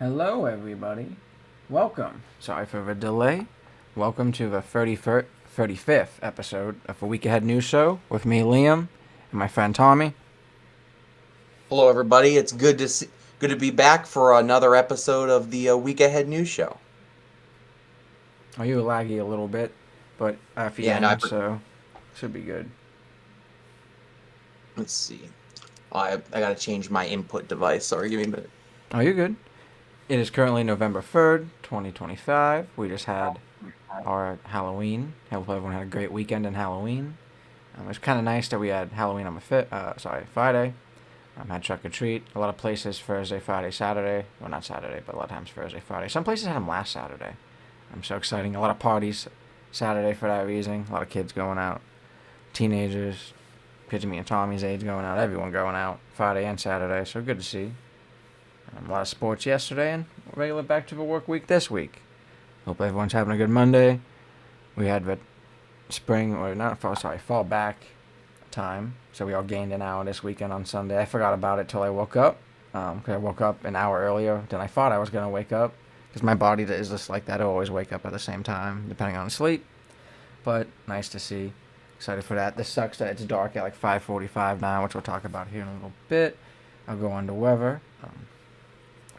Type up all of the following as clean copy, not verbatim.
Hello, everybody. Welcome. Sorry for the delay. Welcome to the 35th episode of a Week Ahead News Show with me, Liam, and my friend Tommy. Hello, everybody. It's good to be back for another episode of the Week Ahead News Show. Oh, you were laggy a little bit, but at the Yeah, no, end, so should be good. let's see. I gotta change my input device. Sorry, give me a minute. Oh, you're good. It is currently November 3rd, 2025. We just had our Halloween. Hope everyone had a great weekend in Halloween. It was kind of nice that we had Halloween on Friday. Had trick or treat. A lot of places Thursday, Friday, Saturday. Well, not Saturday, but a lot of times Thursday, Friday. Some places had them last Saturday. I'm so exciting. A lot of parties Saturday for that reason. A lot of kids going out. Teenagers, kids of me and Tommy's age going out. Everyone going out Friday and Saturday. So good to see. A lot of sports yesterday and regular back to the work week this week. Hope everyone's having a good Monday. We had the fall back time. So we all gained an hour this weekend on Sunday. I forgot about it till I woke up. Because I woke up an hour earlier than I thought I was going to wake up. Because my body is just like that. I always wake up at the same time, depending on sleep. But nice to see. Excited for that. This sucks that it's dark at like 5:45 now, which we'll talk about here in a little bit. I'll go on to weather.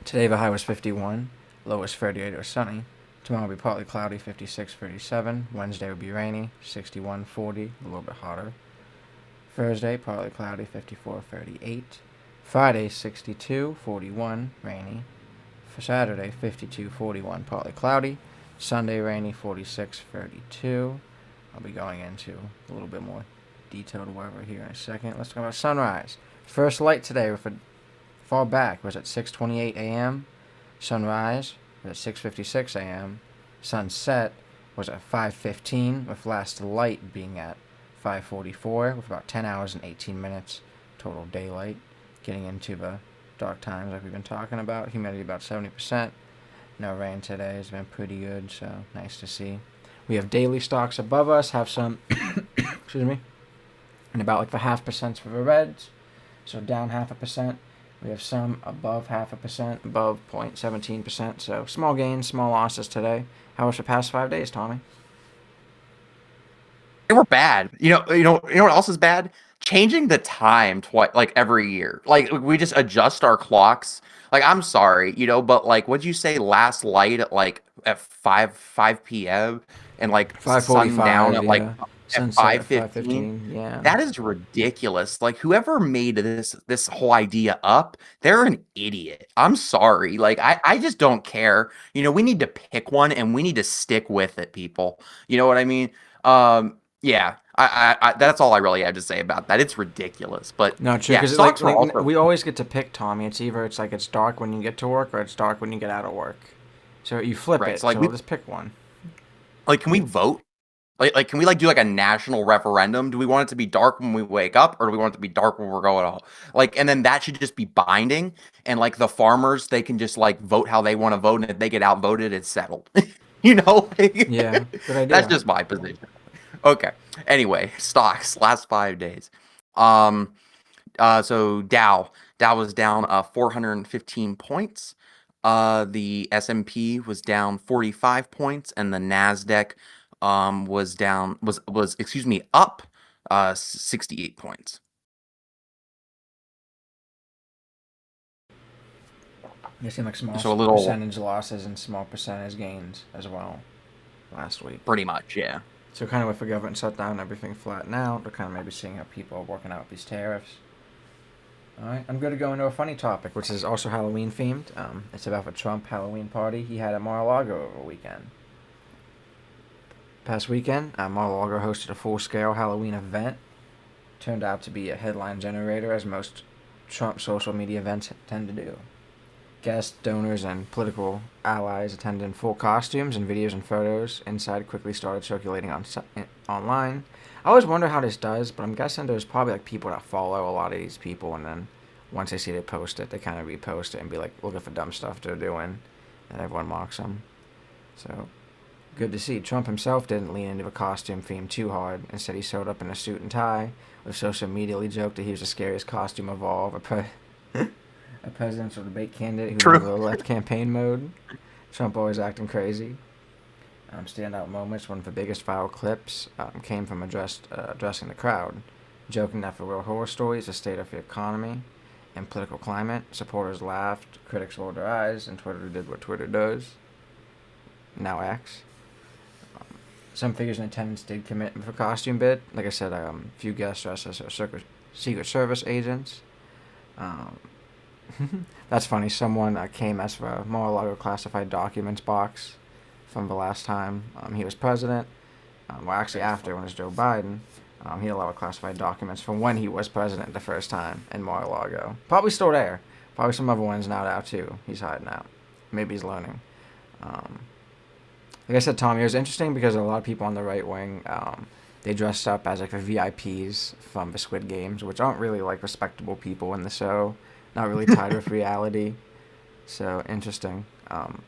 Today the high was 51. Low was 38 or sunny. Tomorrow will be partly cloudy, 56, 37. Wednesday will be rainy, 61, 40, a little bit hotter. Thursday, partly cloudy, 54, 38. Friday, 62, 41, rainy. For Saturday, 52, 41, partly cloudy. Sunday, rainy, 46, 32. I'll be going into a little bit more detailed weather here in a second. Let's talk about sunrise. First light today with a far back was at 6:28 a.m. Sunrise was at 6:56 a.m. Sunset was at 5:15, with last light being at 5:44, with about 10 hours and 18 minutes total daylight. Getting into the dark times like we've been talking about. Humidity about 70%. No rain today has been pretty good, so nice to see. We have daily stocks above us, have some, excuse me, and about like the 0.5% for the reds, so down 0.5%. We have some above 0.5%, above 0.17%. So small gains, small losses today. How was the past 5 days, Tommy? They were bad. You know what else is bad? Changing the time twice, like every year. Like we just adjust our clocks. Like I'm sorry, but like what'd you say last light at 5 p.m. and like sundown 5:45, at like yeah. at Sunset five at fifteen? 5:15, yeah. That is ridiculous. Like whoever made this whole idea up, they're an idiot. I'm sorry. Like I just don't care. We need to pick one and we need to stick with it, people. You know what I mean? Yeah. That's all I really had to say about that. It's ridiculous. But No, true, yeah, because like, stocks were like also we always get to pick, Tommy. It's dark when you get to work or it's dark when you get out of work. So you flip right. it. So like So we we'll just pick one. can we vote? Like can we do like a national referendum? Do we want it to be dark when we wake up, or do we want it to be dark when we're going home? Like, and then that should just be binding, and like the farmers, they can just like vote how they want to vote, and if they get outvoted, it's settled. Yeah, good That's idea. just my position. Okay. Anyway, stocks last 5 days. Um. So Dow was down 415 points. The S&P was down 45 points, and the Nasdaq was down was excuse me up 68 points. They seem like small So a little percentage losses and small percentage gains as well last week. pretty much, yeah. So kind of with the government shutdown, everything flattened out. We're kind of maybe seeing how people are working out these tariffs. All right, I'm going to go into a funny topic, which is also Halloween themed. It's about the Trump Halloween party he had at Mar-a-Lago over the weekend. Past weekend, Mar-a-Lago hosted a full-scale Halloween event. Turned out to be a headline generator, as most Trump social media events tend to do. Guests, donors, and political allies attended in full costumes, and videos and photos inside quickly started circulating online. I always wonder how this does, but I'm guessing there's probably like people that follow a lot of these people, and then once they see they post it, they kind of repost it and be like, look at the dumb stuff they're doing, and everyone mocks them. So good to see. Trump himself didn't lean into the costume theme too hard. Instead, he showed up in a suit and tie, with social media joked that he was the scariest costume of all. a presidential debate candidate who True. never left campaign mode. Trump always acting crazy. Standout moments. One of the biggest viral clips came from addressing the crowd, joking that the real horror story is the state of the economy and political climate. Supporters laughed, critics rolled their eyes, and Twitter did what Twitter does. Now X. Some figures in attendance did commit for costume bid. Like I said, few guests dressed as Secret Service agents. Um, that's funny. Someone came as for a Mar-a-Lago classified documents box from the last time he was president. Well, actually, after when it was Joe Biden, he had a lot of classified documents from when he was president the first time in Mar-a-Lago. Probably still there. Probably some other ones now too. He's hiding out. Maybe he's learning. Um, like I said, Tommy, it was interesting because a lot of people on the right wing, they dressed up as like the VIPs from the Squid Games, which aren't really like respectable people in the show, not really tied with reality. So interesting.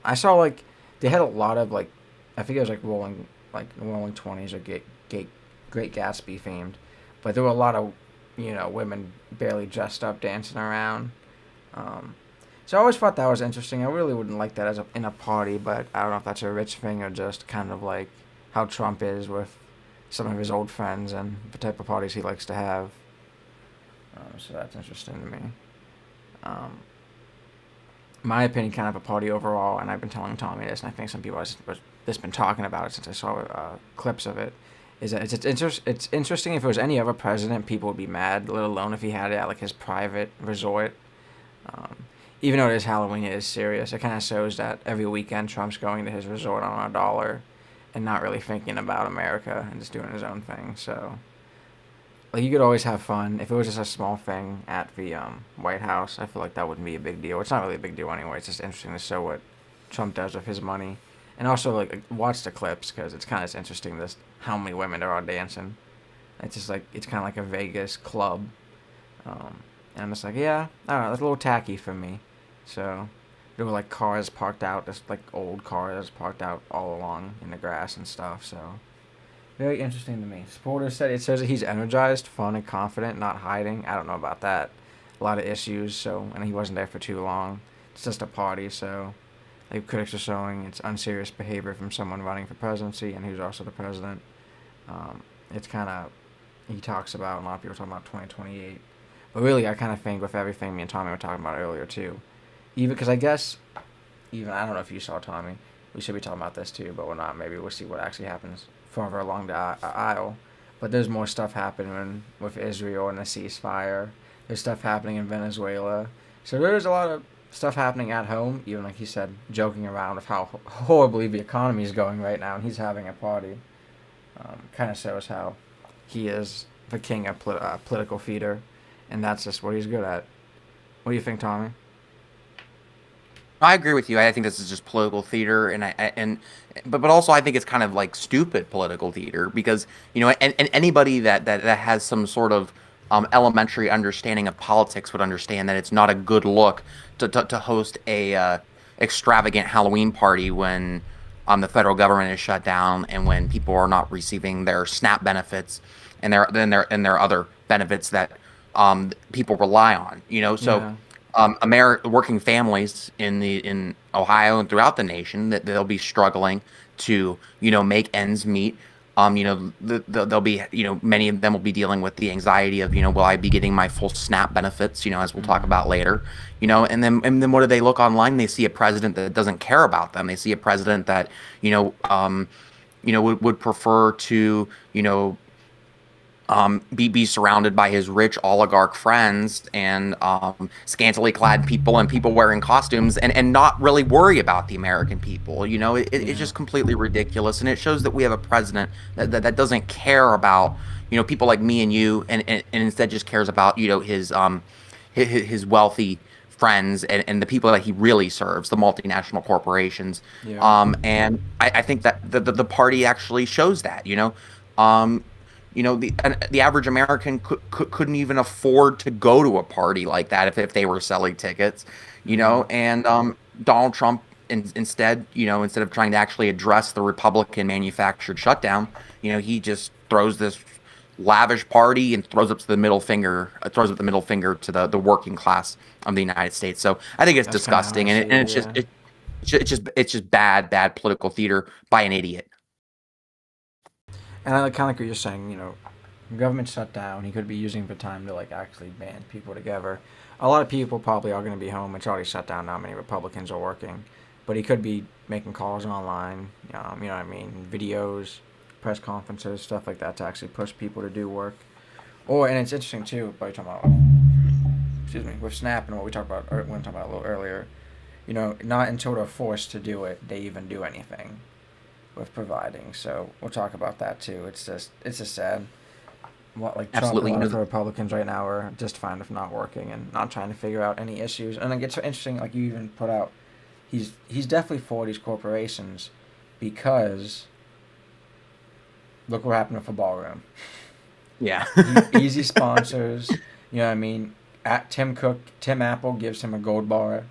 I saw like they had a lot of like, I think it was like Rolling 20s or Great Gatsby themed, but there were a lot of women barely dressed up dancing around. Um, so I always thought that was interesting. I really wouldn't like that in a party, but I don't know if that's a rich thing or just kind of like how Trump is with some of his old friends and the type of parties he likes to have. So that's interesting to me. Um, my opinion, kind of a party overall, and I've been telling Tommy this, and I think some people have just been talking about it since I saw clips of it, is that it's interesting if it was any other president, people would be mad, let alone if he had it at like his private resort. Um, Even though it is Halloween, it is serious. It kind of shows that every weekend Trump's going to his resort on a dollar and not really thinking about America and just doing his own thing. So, like, you could always have fun. If it was just a small thing at the White House, I feel like that wouldn't be a big deal. It's not really a big deal anyway. It's just interesting to show what Trump does with his money. And also, like, watch the clips because it's kind of interesting just how many women there are dancing. It's just like, it's kind of like a Vegas club. And I'm just like, yeah, I don't know, that's a little tacky for me. So there were like cars parked out, just like old cars parked out all along in the grass and stuff. So very interesting to me. Supporters said it says that he's energized, fun, and confident, not hiding. I don't know about that. A lot of issues. So and he wasn't there for too long. It's just a party. So like critics are showing it's unserious behavior from someone running for presidency and who's also the president. It's kind of he talks about a lot of people talking about 2028. But really, I kind of think with everything me and Tommy were talking about earlier too, even because I guess, even I don't know if you saw Tommy, we should be talking about this too, but we're not. Maybe we'll see what actually happens further along the aisle. But there's more stuff happening with Israel and the ceasefire. There's stuff happening in Venezuela. So there's a lot of stuff happening at home. Even like he said, joking around with how horribly the economy is going right now, and he's having a party. Kind of shows how he is the king of political theater. And that's just what he's good at. What do you think, Tommy? I agree with you. I think this is just political theater, but also I think it's kind of like stupid political theater because and anybody that has some sort of elementary understanding of politics would understand that it's not a good look to host a extravagant Halloween party when the federal government is shut down and when people are not receiving their SNAP benefits and their other benefits that people rely on. So Yeah. Working families in Ohio and throughout the nation that they'll be struggling to make ends meet. They'll be many of them will be dealing with the anxiety of will I be getting my full SNAP benefits as we'll talk Mm-hmm. about later. And then what do they look online? They see a president that doesn't care about them. They see a president that would prefer to be surrounded by his rich oligarch friends and scantily clad people and people wearing costumes and not really worry about the American people. It's Yeah. just completely ridiculous, and it shows that we have a president that doesn't care about people like me and you, and instead just cares about his wealthy friends and the people that he really serves, the multinational corporations. Yeah. And I think that the party actually shows that. Um, the average American couldn't even afford to go to a party like that if they were selling tickets, Mm-hmm. and Donald Trump instead of trying to actually address the Republican manufactured shutdown, he just throws this lavish party and throws up the middle finger to the working class of the United States. So I think it's That's kind of how I disgusting, see and it. it's Yeah. it's just bad political theater by an idiot. And I kind of like what you're saying. Government shut down. He could be using the time to like actually band people together. A lot of people probably are going to be home. It's already shut down. Not many Republicans are working, but he could be making calls online. You know what I mean? Videos, press conferences, stuff like that to actually push people to do work. And it's interesting too. By talking about, excuse me, with Snap and what we talked about, or when we talked about a little earlier. Not until they're forced to do it, they even do anything with providing. So we'll talk about that too. It's just sad. What like Trump and Absolutely. a lot of the Republicans right now are just fine with not working and not trying to figure out any issues. And it gets so interesting. Like you even put out, he's definitely for these corporations because look what happened with the ballroom. Yeah. Easy sponsors. You know what I mean? Tim Apple gives him a gold bar,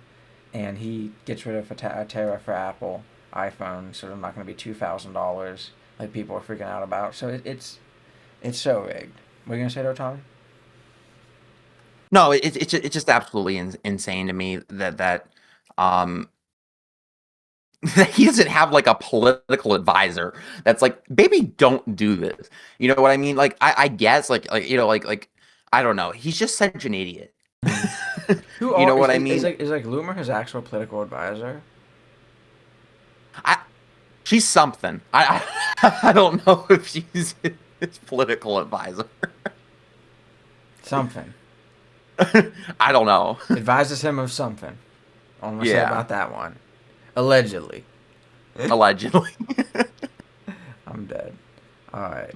and he gets rid of a tariff for Apple iPhone, so they're not going to be $2,000 like people are freaking out about. So it's so rigged. What are you gonna say though, Tommy? No, it's just absolutely insane to me that um that he doesn't have like a political advisor that's like, baby, don't do this. You know what I mean? Like I guess like I don't know. He's just such an idiot. Who You are know what I mean? is like Loomer his actual political advisor? I She's something. I don't know if she's his political advisor. Something I don't know. advises him of something. All I'm gonna say Yeah, about that one. Allegedly. allegedly. I'm dead. All right.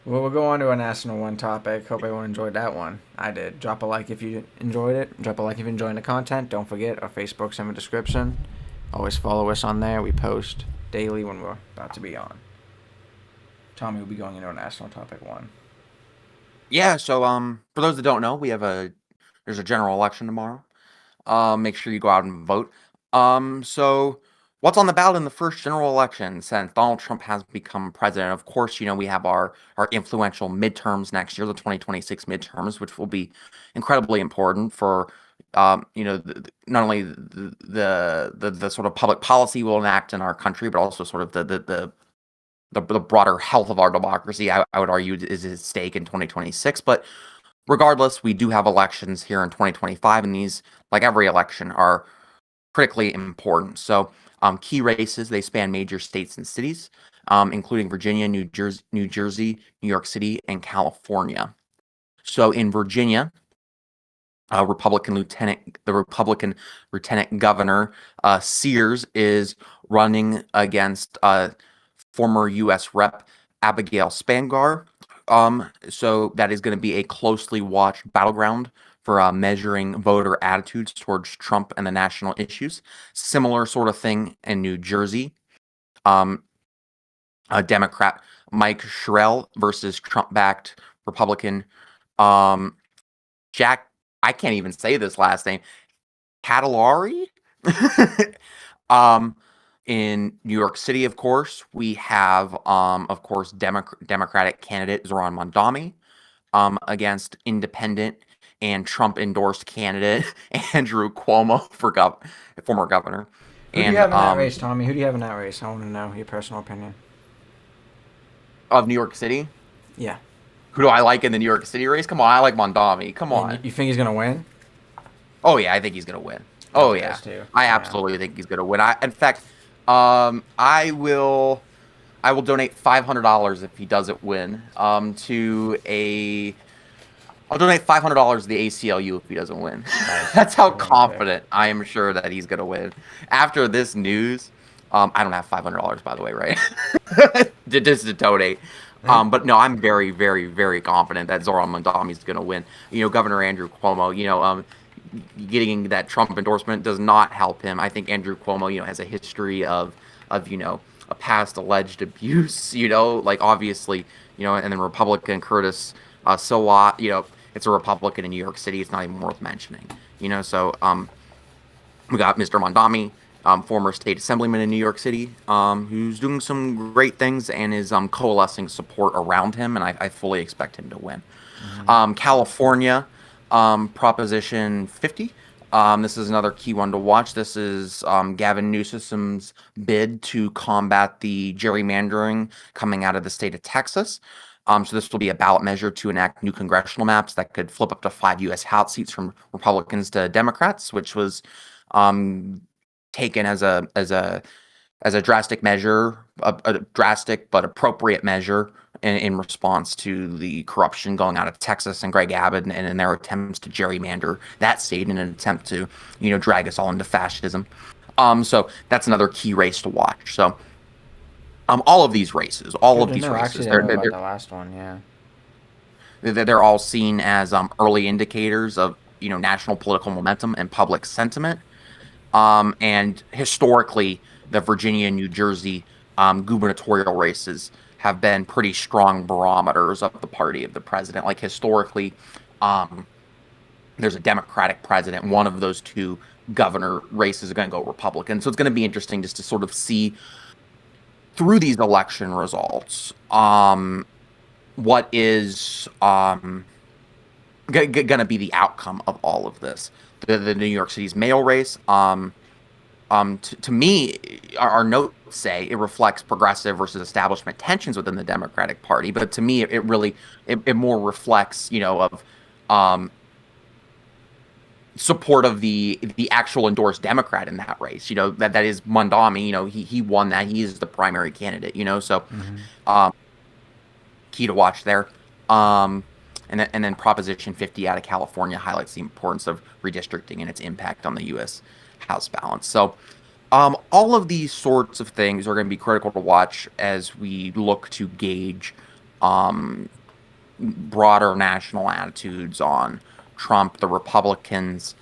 Well, we'll go on to a National One topic. Hope everyone enjoyed that one. I did. Drop a like if you enjoyed it. Drop a like if you're enjoying the content. Don't forget our Facebook's in the description. Always follow us on there. We post daily when we're about to be on. Tommy will be going into a National Topic 1. Yeah, so for those that don't know, there's a general election tomorrow. Make sure you go out and vote. So what's on the ballot in the first general election since Donald Trump has become president? Of course, we have our influential midterms next year, the 2026 midterms, which will be incredibly important for not only the sort of public policy we'll enact in our country, but also sort of the broader health of our democracy. I would argue is at stake in 2026, but regardless, we do have elections here in 2025, and these, like every election, are critically important. So, key races, they span major states and cities, including Virginia, New Jersey, New York City, and California. So, in Virginia, the Republican Lieutenant Governor Sears is running against former U.S. Rep. Abigail Spangar. So that is going to be a closely watched battleground for measuring voter attitudes towards Trump and the national issues. Similar sort of thing in New Jersey. Democrat Mike Sherrill versus Trump-backed Republican Jack. I can't even say this last name. Catalari. In New York City, of course, we have, of course, Democratic candidate Zoran Mondani against independent and Trump-endorsed candidate Andrew Cuomo former governor. Who do you have in that race, Tommy? Who do you have in that race? I want to know your personal opinion. Of New York City? Yeah. Who do I like in the New York City race? Come on, I like Mondani. Come on. You think he's going to win? Oh, yeah, I think he's going to win. Oh, yeah. I absolutely think he's going to win. In fact, I will donate $500 if he doesn't win. I'll donate $500 to the ACLU if he doesn't win. Nice. That's how confident I am sure that he's gonna win. After this news, I don't have $500 by the way, right? just to donate. But no, I'm very, very, very confident that Zoran Mondani is gonna win. Governor Andrew Cuomo, getting that Trump endorsement does not help him. I think Andrew Cuomo, has a history of a past alleged abuse, like obviously, and then Republican Curtis Sliwa, it's a Republican in New York City. It's not even worth mentioning, so we got Mr. Mondani former state assemblyman in New York City, who's doing some great things and is coalescing support around him, and I fully expect him to win. Mm-hmm. California, Proposition 50. This is another key one to watch. This is Gavin Newsom's bid to combat the gerrymandering coming out of the state of Texas. So this will be a ballot measure to enact new congressional maps that could flip up to 5 U.S. House seats from Republicans to Democrats, which was taken as a drastic measure, a drastic but appropriate measure in response to the corruption going out of Texas and Greg Abbott and their attempts to gerrymander that state in an attempt to, drag us all into fascism. So that's another key race to watch. So all of these races, Actually, I know about the last one. Yeah. They're all seen as early indicators of national political momentum and public sentiment. And historically, the Virginia and New Jersey gubernatorial races have been pretty strong barometers of the party of the president. Like historically, there's a Democratic president. One of those two governor races are going to go Republican. So it's going to be interesting just to sort of see through these election results what is going to be the outcome of all of this. The New York City's mayor race, to me, our notes say it reflects progressive versus establishment tensions within the Democratic Party, but to me, it really more reflects, of support of the actual endorsed Democrat in that race. That is Mondami. He won that. He is the primary candidate. So key to watch there. And then Proposition 50 out of California highlights the importance of redistricting and its impact on the U.S. House balance. So all of these sorts of things are going to be critical to watch as we look to gauge broader national attitudes on Trump, the Republicans,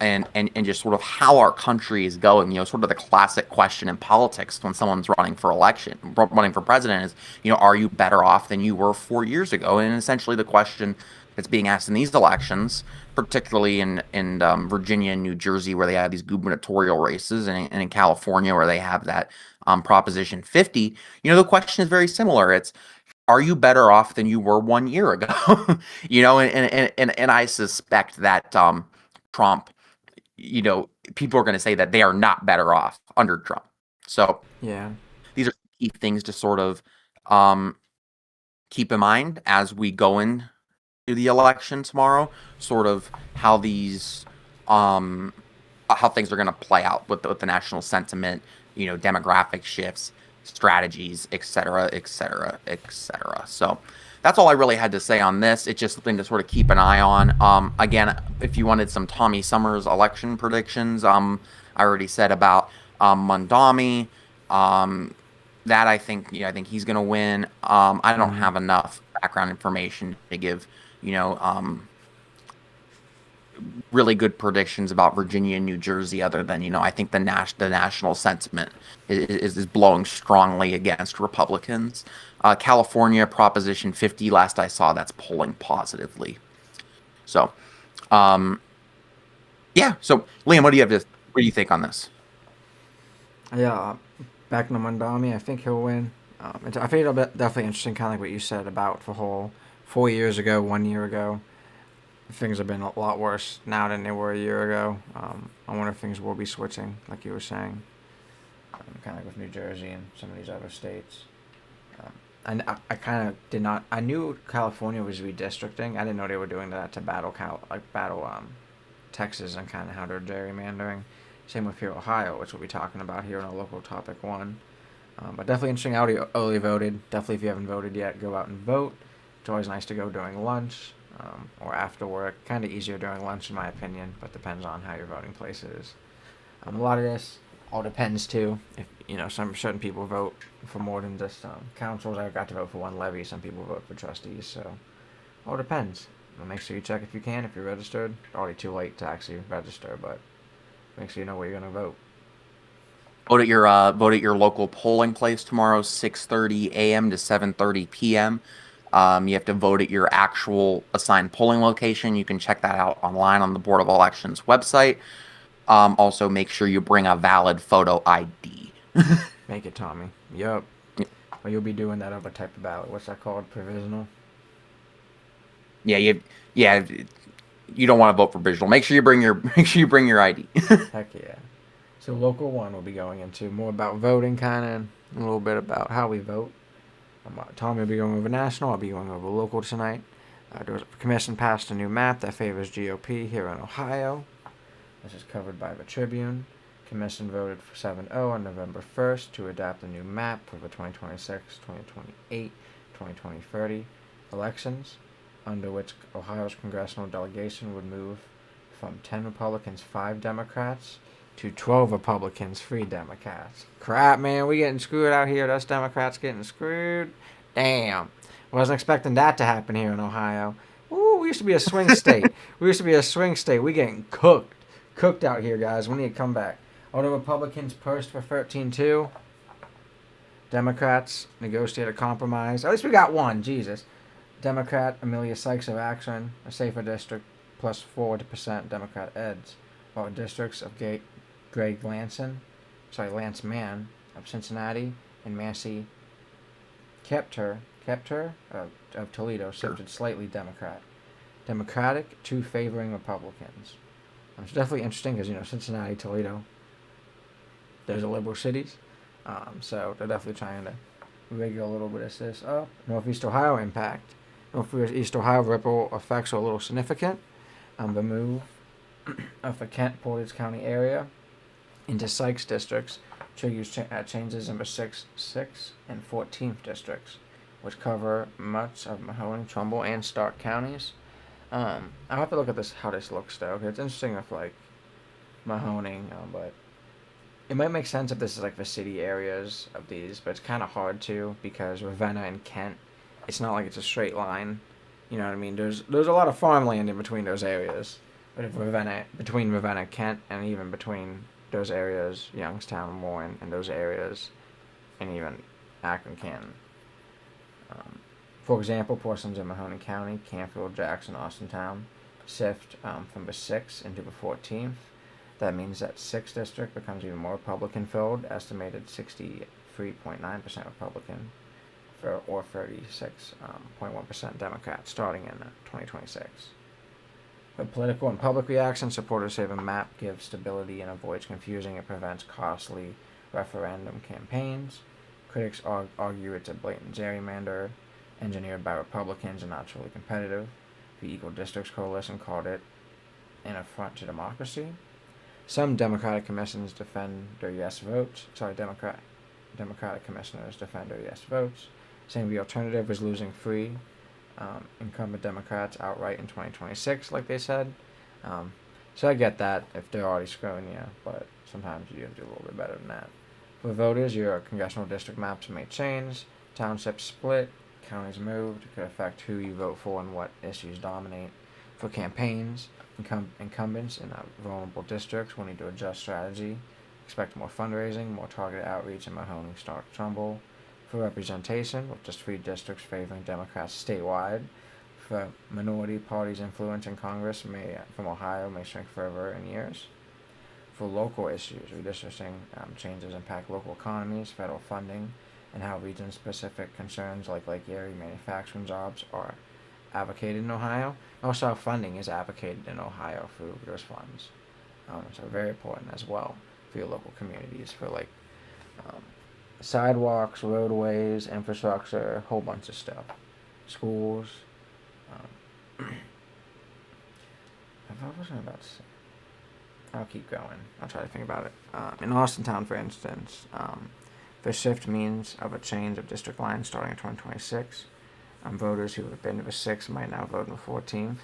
and just sort of how our country is going. Sort of the classic question in politics when someone's running for president is, are you better off than you were 4 years ago? And essentially the question that's being asked in these elections, particularly in Virginia and New Jersey, where they have these gubernatorial races, and in California, where they have that Proposition 50, the question is very similar. It's, are you better off than you were 1 year ago? And I suspect that Trump, people are going to say that they are not better off under Trump. So yeah, these are key things to sort of keep in mind as we go into the election tomorrow, sort of how these how things are going to play out with the national sentiment, demographic shifts, strategies, et cetera, et cetera, et cetera. So that's all I really had to say on this. It's just something to sort of keep an eye on. Again, if you wanted some Tommy Summers election predictions, I already said about Mondami. That I think he's going to win. I don't have enough background information to give, really good predictions about Virginia and New Jersey, other than, I think the national sentiment is blowing strongly against Republicans. California, Proposition 50, last I saw, that's polling positively. So, yeah. So, Liam, what do you think on this? Yeah, back to Mondami, I think he'll win. I think it'll be definitely interesting, kind of like what you said about the whole 4 years ago, 1 year ago. Things have been a lot worse now than they were a year ago. I wonder if things will be switching, like you were saying, kind of like with New Jersey and some of these other states. And I kind of did not. I knew California was redistricting. I didn't know they were doing that to battle Texas and kind of how they're gerrymandering. Same with here, Ohio, which we'll be talking about here in our local topic one. But definitely interesting. I already early voted. Definitely, if you haven't voted yet, go out and vote. It's always nice to go during lunch. Or after work. Kind of easier during lunch, in my opinion, but depends on how your voting place is. A lot of this all depends too. If some certain people vote for more than just councils. I got to vote for one levy. Some people vote for trustees. So all depends. Make sure you check if you can, if you're registered. Already too late to actually register, but make sure you know where you're gonna vote. Vote at your local polling place tomorrow, 6:30 a.m. to 7:30 p.m. You have to vote at your actual assigned polling location. You can check that out online on the Board of Elections website. Also, make sure you bring a valid photo ID. Make it, Tommy. Yup. Well, you'll be doing that other type of ballot. What's that called? Provisional? Yeah, yeah. You don't want to vote for provisional. Make sure you bring your ID. Heck yeah. So local one will be going into more about voting, kind of a little bit about how we vote. Tommy will be going over national. I'll be going over local tonight. The commission passed a new map that favors GOP here in Ohio. This is covered by the Tribune. Commission voted for 7-0 on November 1st to adopt a new map for the 2026, 2028, 2030 elections, under which Ohio's congressional delegation would move from 10 Republicans, 5 Democrats, to 12 Republicans, 3 Democrats. Crap, man, we getting screwed out here. Us Democrats getting screwed. Damn. Wasn't expecting that to happen here in Ohio. Ooh, we used to be a swing state. We getting cooked. Cooked out here, guys. We need to come back. All the Republicans pursed for 13-2. Democrats negotiate a compromise. At least we got one. Jesus. Democrat Amelia Sykes of Akron, a safer district, plus 4% Democrat eds. While districts of Greg Lance Mann of Cincinnati and Massey Kepter of Toledo shifted slightly Democratic to favoring Republicans. It's definitely interesting because, Cincinnati, Toledo, those are liberal cities. So they're definitely trying to wiggle a little bit of this up. Northeast Ohio impact. Northeast Ohio ripple effects are a little significant. The move of the Kent-Portage County area into Sykes districts triggers changes in the 6th and 14th districts, which cover much of Mahone, Trumbull, and Stark counties. I'll have to look at this how this looks though. 'Cause it's interesting with like Mahoning, but it might make sense if this is like the city areas of these, but it's kind of hard to because Ravenna and Kent, it's not like it's a straight line. You know what I mean? There's a lot of farmland in between those areas, but if between Ravenna, Kent, and even between those areas, Youngstown, Warren, and those areas, and even Akron, Canton. For example, portions of Mahone County, Canfield, Jackson, Austintown, shift from the 6th into the 14th. That means that 6th district becomes even more Republican-filled, estimated 63.9% Republican, or 36.1% Democrat, starting in 2026. The political and public reaction, supporters say the map gives stability and avoids confusing and prevents costly referendum campaigns. Critics argue it's a blatant gerrymander engineered by Republicans and not truly competitive. The Equal Districts Coalition called it an affront to democracy. Some Democratic commissioners defend their yes votes. Democratic commissioners defend their yes votes, saying the alternative is losing free incumbent Democrats outright in 2026, like they said. So I get that if they're already screwing you, but sometimes you have to do a little bit better than that. For voters, your congressional district maps may change, townships split, counties moved. It could affect who you vote for and what issues dominate. For campaigns, incumbents in vulnerable districts will need to adjust strategy. Expect more fundraising, more targeted outreach in Mahoning, Stark, Trumbull. For representation, with just 3 districts favoring Democrats statewide. For minority parties' influence in Congress from Ohio may shrink further in years. For local issues, redistricting changes impact local economies, federal funding, and how region-specific concerns like Lake Erie manufacturing jobs are advocated in Ohio. Also, how funding is advocated in Ohio through those funds. So very important as well for your local communities, for like sidewalks, roadways, infrastructure, a whole bunch of stuff. Schools. What was I about to say? I'll keep going. I'll try to think about it. In Austintown, for instance, the shift means of a change of district lines starting in 2026. Voters who have been to the 6th might now vote in the 14th,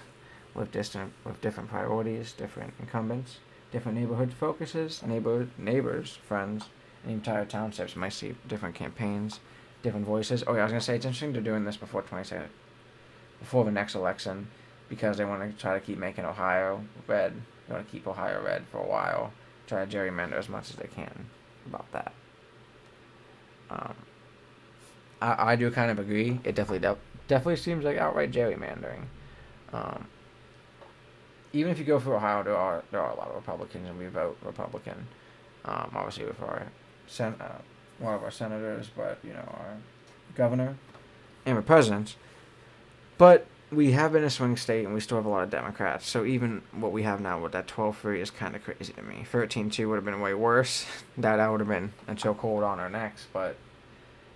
with different priorities, different incumbents, different neighborhood focuses, neighbors, friends, and entire townships might see different campaigns, different voices. Oh yeah, I was gonna say it's interesting they're doing this before the next election, because they want to try to keep making Ohio red. They want to keep Ohio red for a while. Try to gerrymander as much as they can about that. I do kind of agree. It definitely seems like outright gerrymandering. even if you go for Ohio, there are a lot of Republicans, and we vote Republican. Obviously, with our one of our senators, but our governor and our presidents. But we have been a swing state, and we still have a lot of Democrats. So even what we have now with that 12-3 is kind of crazy to me. 13-2 would have been way worse. That would have been a chokehold on our necks. But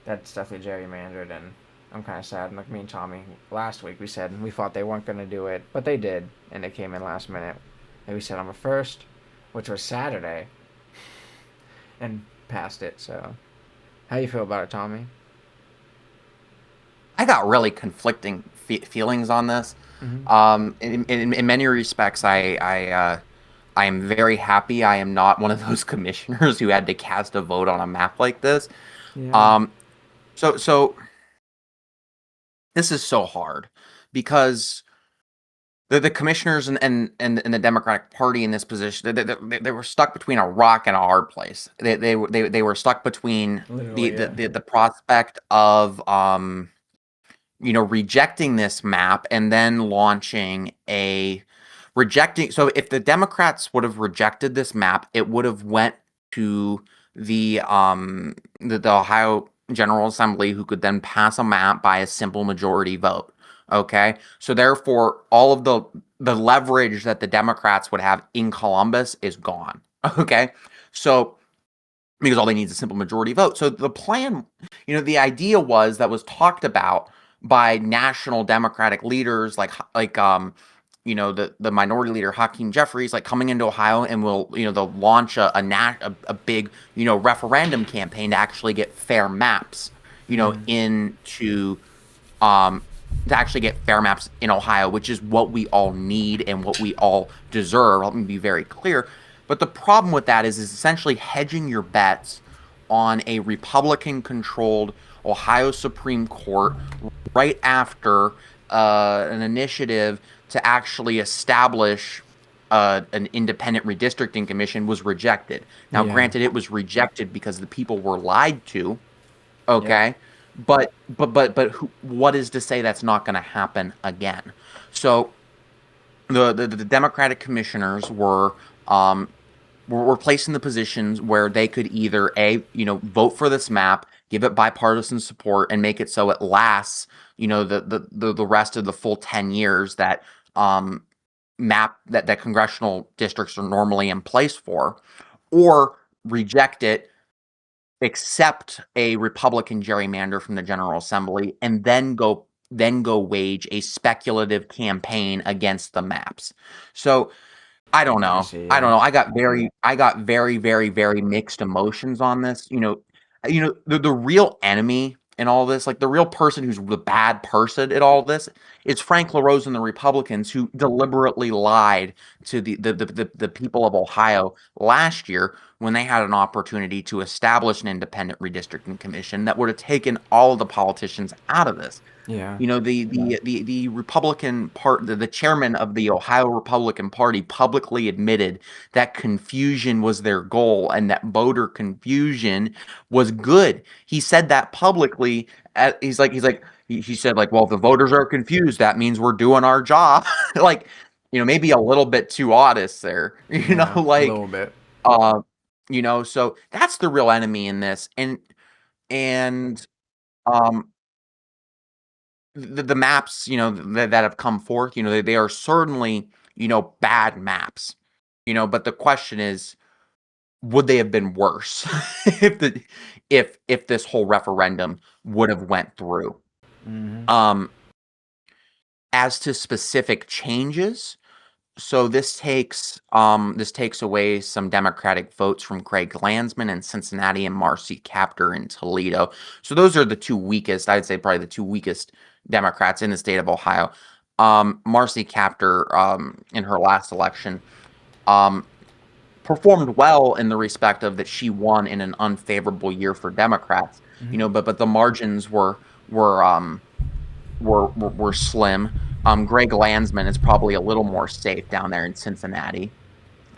that's definitely gerrymandered, and I'm kind of sad. Like me and Tommy last week, we said we thought they weren't going to do it, but they did, and they came in last minute. And we said on the first, which was Saturday, and passed it. So, how you feel about it, Tommy? I got really conflicting feelings on this. Mm-hmm. In many respects, I am very happy I am not one of those commissioners who had to cast a vote on a map like this. Yeah. Um, so this is so hard because the commissioners and the Democratic Party in this position, they were stuck between a rock and a hard place. They were stuck between Literally, yeah. the prospect of rejecting this map and then launching a rejecting. So if the Democrats would have rejected this map, it would have went to the Ohio General Assembly, who could then pass a map by a simple majority vote. Okay, so therefore, all of the leverage that the Democrats would have in Columbus is gone. Okay, so because all they need is a simple majority vote. So the plan, the idea was talked about by national Democratic leaders like the minority leader Hakeem Jeffries, like coming into Ohio, and they'll launch a big referendum campaign to actually get fair maps into to actually get fair maps in Ohio, which is what we all need and what we all deserve. Let me be very clear. But the problem with that is essentially hedging your bets on a Republican-controlled Ohio Supreme Court right after an initiative to actually establish an independent redistricting commission was rejected. Now, Yeah. granted, it was rejected because the people were lied to. Yep. Okay, but what is to say that's not going to happen again? So the Democratic commissioners were placed in the positions where they could either vote for this map, give it bipartisan support, and make it so it lasts the rest of the full 10 years that map that congressional districts are normally in place for, or reject it, accept a Republican gerrymander from the General Assembly, and then go wage a speculative campaign against the maps. So I don't I know. see. I don't Yeah. know. I got very, very, very mixed emotions on this. The real enemy in all this, like the real person who's the bad person in all this, is Frank LaRose and the Republicans, who deliberately lied to the people of Ohio last year when they had an opportunity to establish an independent redistricting commission that would have taken all of the politicians out of this. Yeah. The Republican part, the chairman of the Ohio Republican Party publicly admitted that confusion was their goal and that voter confusion was good. He said that publicly. He said, like, well, if the voters are confused, that means we're doing our job. Like, maybe a little bit too honest there. Yeah. A Like, little bit. uh, so that's the real enemy in this. And um the maps, that have come forth, they are certainly, bad maps, but the question is, would they have been worse if if this whole referendum would have went through? Mm-hmm. Um, as to specific changes, so this takes away some Democratic votes from Craig Landsman in Cincinnati and Marcy Kaptur in Toledo. So those are the two weakest, I'd say probably the two weakest Democrats in the state of Ohio. Marcy Kaptur, in her last election, um, performed well in the respect of that she won in an unfavorable year for Democrats. Mm-hmm. But the margins were um, were slim. Greg Landsman is probably a little more safe down there in Cincinnati.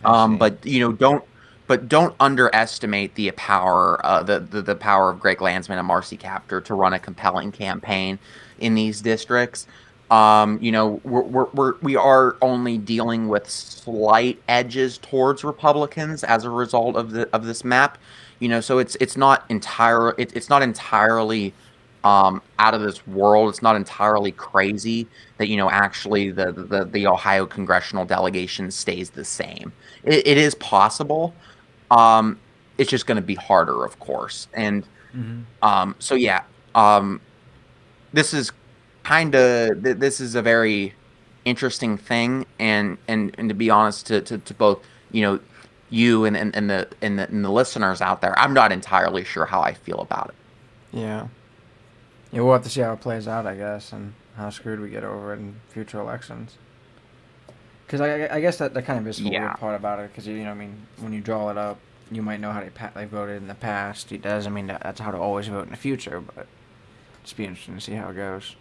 I see. But don't underestimate the power, the power of Greg Landsman and Marcy Kaptur to run a compelling campaign in these districts. We are only dealing with slight edges towards Republicans as a result of this map. So it's not it's not entirely out of this world. It's not entirely crazy that actually the Ohio congressional delegation stays the same. It is possible. Um, it's just going to be harder, of course. And Mm-hmm. so yeah, um, this is this is a very interesting thing, and to be honest, to both you and the listeners out there, I'm not entirely sure how I feel about it. Yeah. Yeah, we'll have to see how it plays out, I guess, and how screwed we get over it in future elections. Because I guess that kind of is the Yeah. weird part about it. Because I mean, when you draw it up, you might know how they voted in the past. It doesn't mean that's how to always vote in the future, but it's be interesting to see how it goes.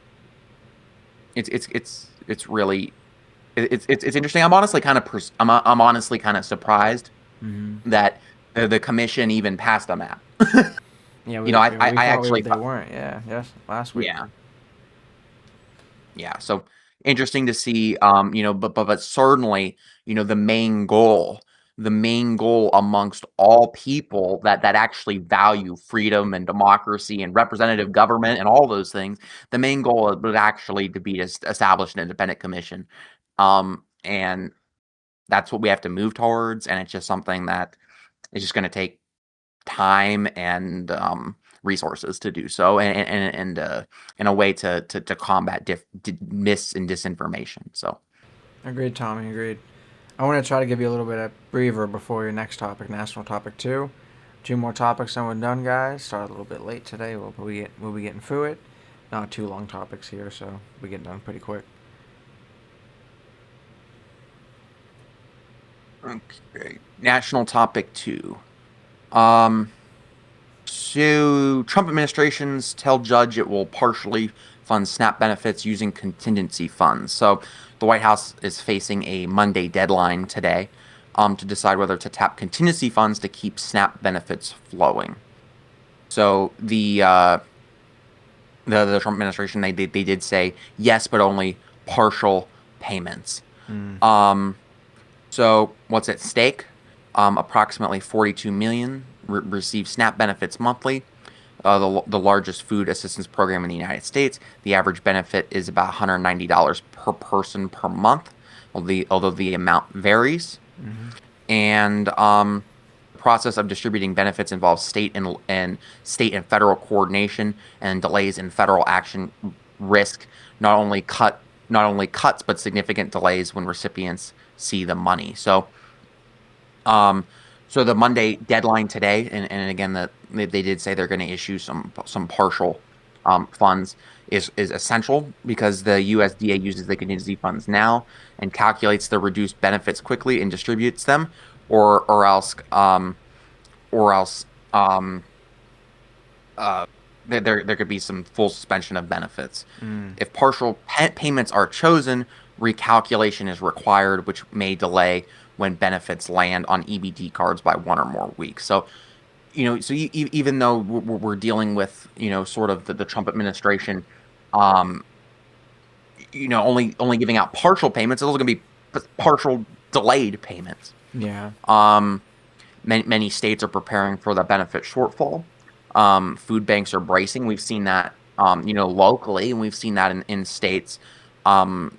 It's really it's interesting. I'm honestly kind of I'm honestly kind of surprised Mm-hmm. that the commission even passed a map. Yeah, you know, we I thought actually they weren't. Yeah, yes, last week. yeah. Yeah, so interesting to see, but certainly, the main goal amongst all people that actually value freedom and democracy and representative government and all those things, the main goal would actually to be to establish an independent commission, and that's what we have to move towards, and it's just something that is just going to take time and resources to do so, and a way to combat mis and disinformation. So, Agreed, Tommy. Agreed. I want to try to give you a little bit of breather before your next topic, national topic two. Two more topics and we're done, guys. Started a little bit late today. We'll be getting through it. Not too long topics here, so we get done pretty quick. okay, national topic two. Um, so Trump administrations tell judge it will partially fund SNAP benefits using contingency funds. So the White House is facing a Monday deadline today to decide whether to tap contingency funds to keep SNAP benefits flowing. So the Trump administration they did say yes, but only partial payments. Mm. Um, so what's at stake? Approximately 42 million receive SNAP benefits monthly. The largest food assistance program in the United States. The average benefit is about $190 per person per month, although the amount varies. Mm-hmm. And the process of distributing benefits involves state and federal coordination, and delays in federal action risk not only cuts but significant delays when recipients see the money. Um, so the Monday deadline today, and again, they did say they're going to issue some partial funds is essential because the USDA uses the contingency funds now and calculates the reduced benefits quickly and distributes them, or else or else uh, there could be some full suspension of benefits. Mm. If partial payments are chosen, recalculation is required, which may delay when benefits land on EBT cards by 1 or more weeks. So, even though we're dealing with, sort of the Trump administration, um, only giving out partial payments, it's also going to be partial delayed payments. Yeah. Many states are preparing for the benefit shortfall. Food banks are bracing. We've seen that, locally, and we've seen that in states. Um,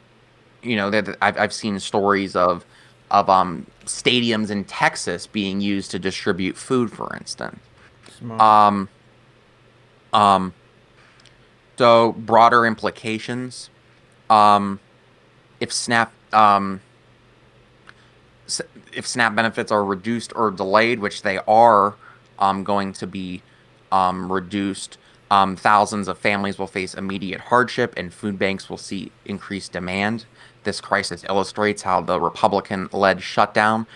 that I've seen stories of stadiums in Texas being used to distribute food, for instance. Smart. Um, um, so broader implications. Um, if SNAP if SNAP benefits are reduced or delayed, which they are going to be reduced, thousands of families will face immediate hardship and food banks will see increased demand. This crisis illustrates how the Republican led shutdown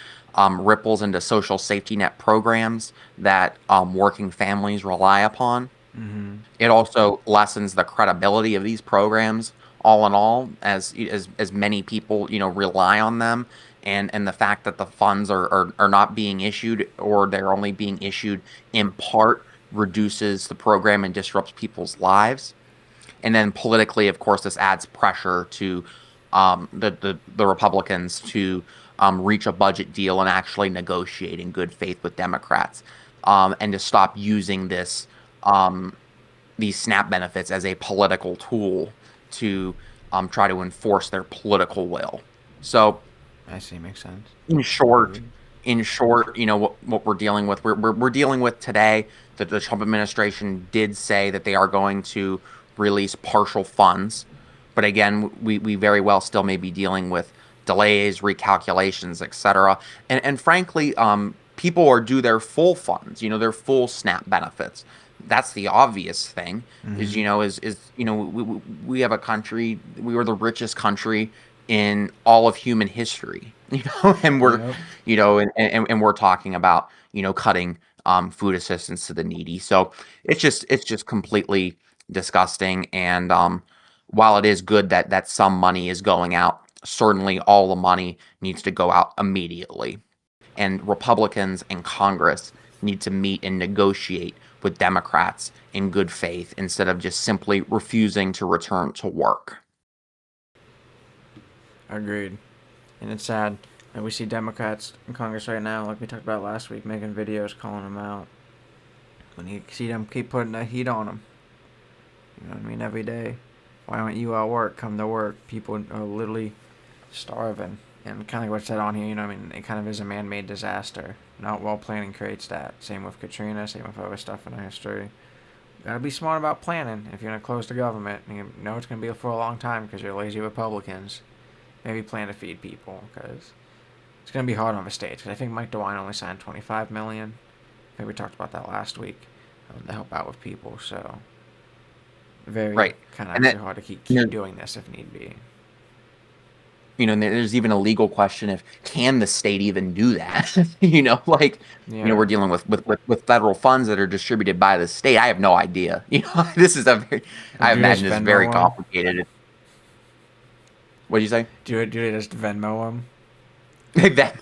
ripples into social safety net programs that working families rely upon. Mm-hmm. It also lessens the credibility of these programs, all in all, as many people rely on them, and the fact that the funds are not being issued, or they're only being issued in part, reduces the program and disrupts people's lives. And then politically, of course, this adds pressure to the Republicans to reach a budget deal and actually negotiate in good faith with Democrats, and to stop using um, these SNAP benefits as a political tool to try to enforce their political will. So, I see. Makes sense. in short, Agreed. what we're dealing with, we're dealing with today that the Trump administration did say that they are going to release partial funds, but again, we very well still may be dealing with delays, recalculations, etc. And frankly, people are due their full funds, their full SNAP benefits. That's the obvious thing. Is Mm-hmm. you know is we have a country. We were the richest country in all of human history. And we're Yep. and we're talking about cutting food assistance to the needy. So it's just completely disgusting. And while it is good that some money is going out, certainly all the money needs to go out immediately. And Republicans and Congress need to meet and negotiate with Democrats in good faith instead of just simply refusing to return to work. Agreed. And it's sad that we see Democrats in Congress right now, like we talked about last week, making videos calling them out. When you see them keep putting the heat on them, you know what I mean, every day. Why aren't you at work? Come to work. People are literally starving. And kind of what's said on here, I mean, it kind of is a man-made disaster. Not well planning creates that. Same with Katrina, same with other stuff in our history. Gotta be smart about planning if you're gonna close the government. You know it's gonna be for a long time because you're lazy Republicans. Maybe plan to feed people because it's gonna be hard on the states. Because I think Mike DeWine only signed 25 million. I think we talked about that last week to help out with people. So very Right. kind of And actually that hard to keep you know, keep doing this if need be. and there's even a legal question of can the state even do that? Like, we're Yeah, dealing with federal funds that are distributed by the state. I have no idea. This is or I do they just imagine it's very Venmo them? complicated. What do you say? Do they just Venmo That,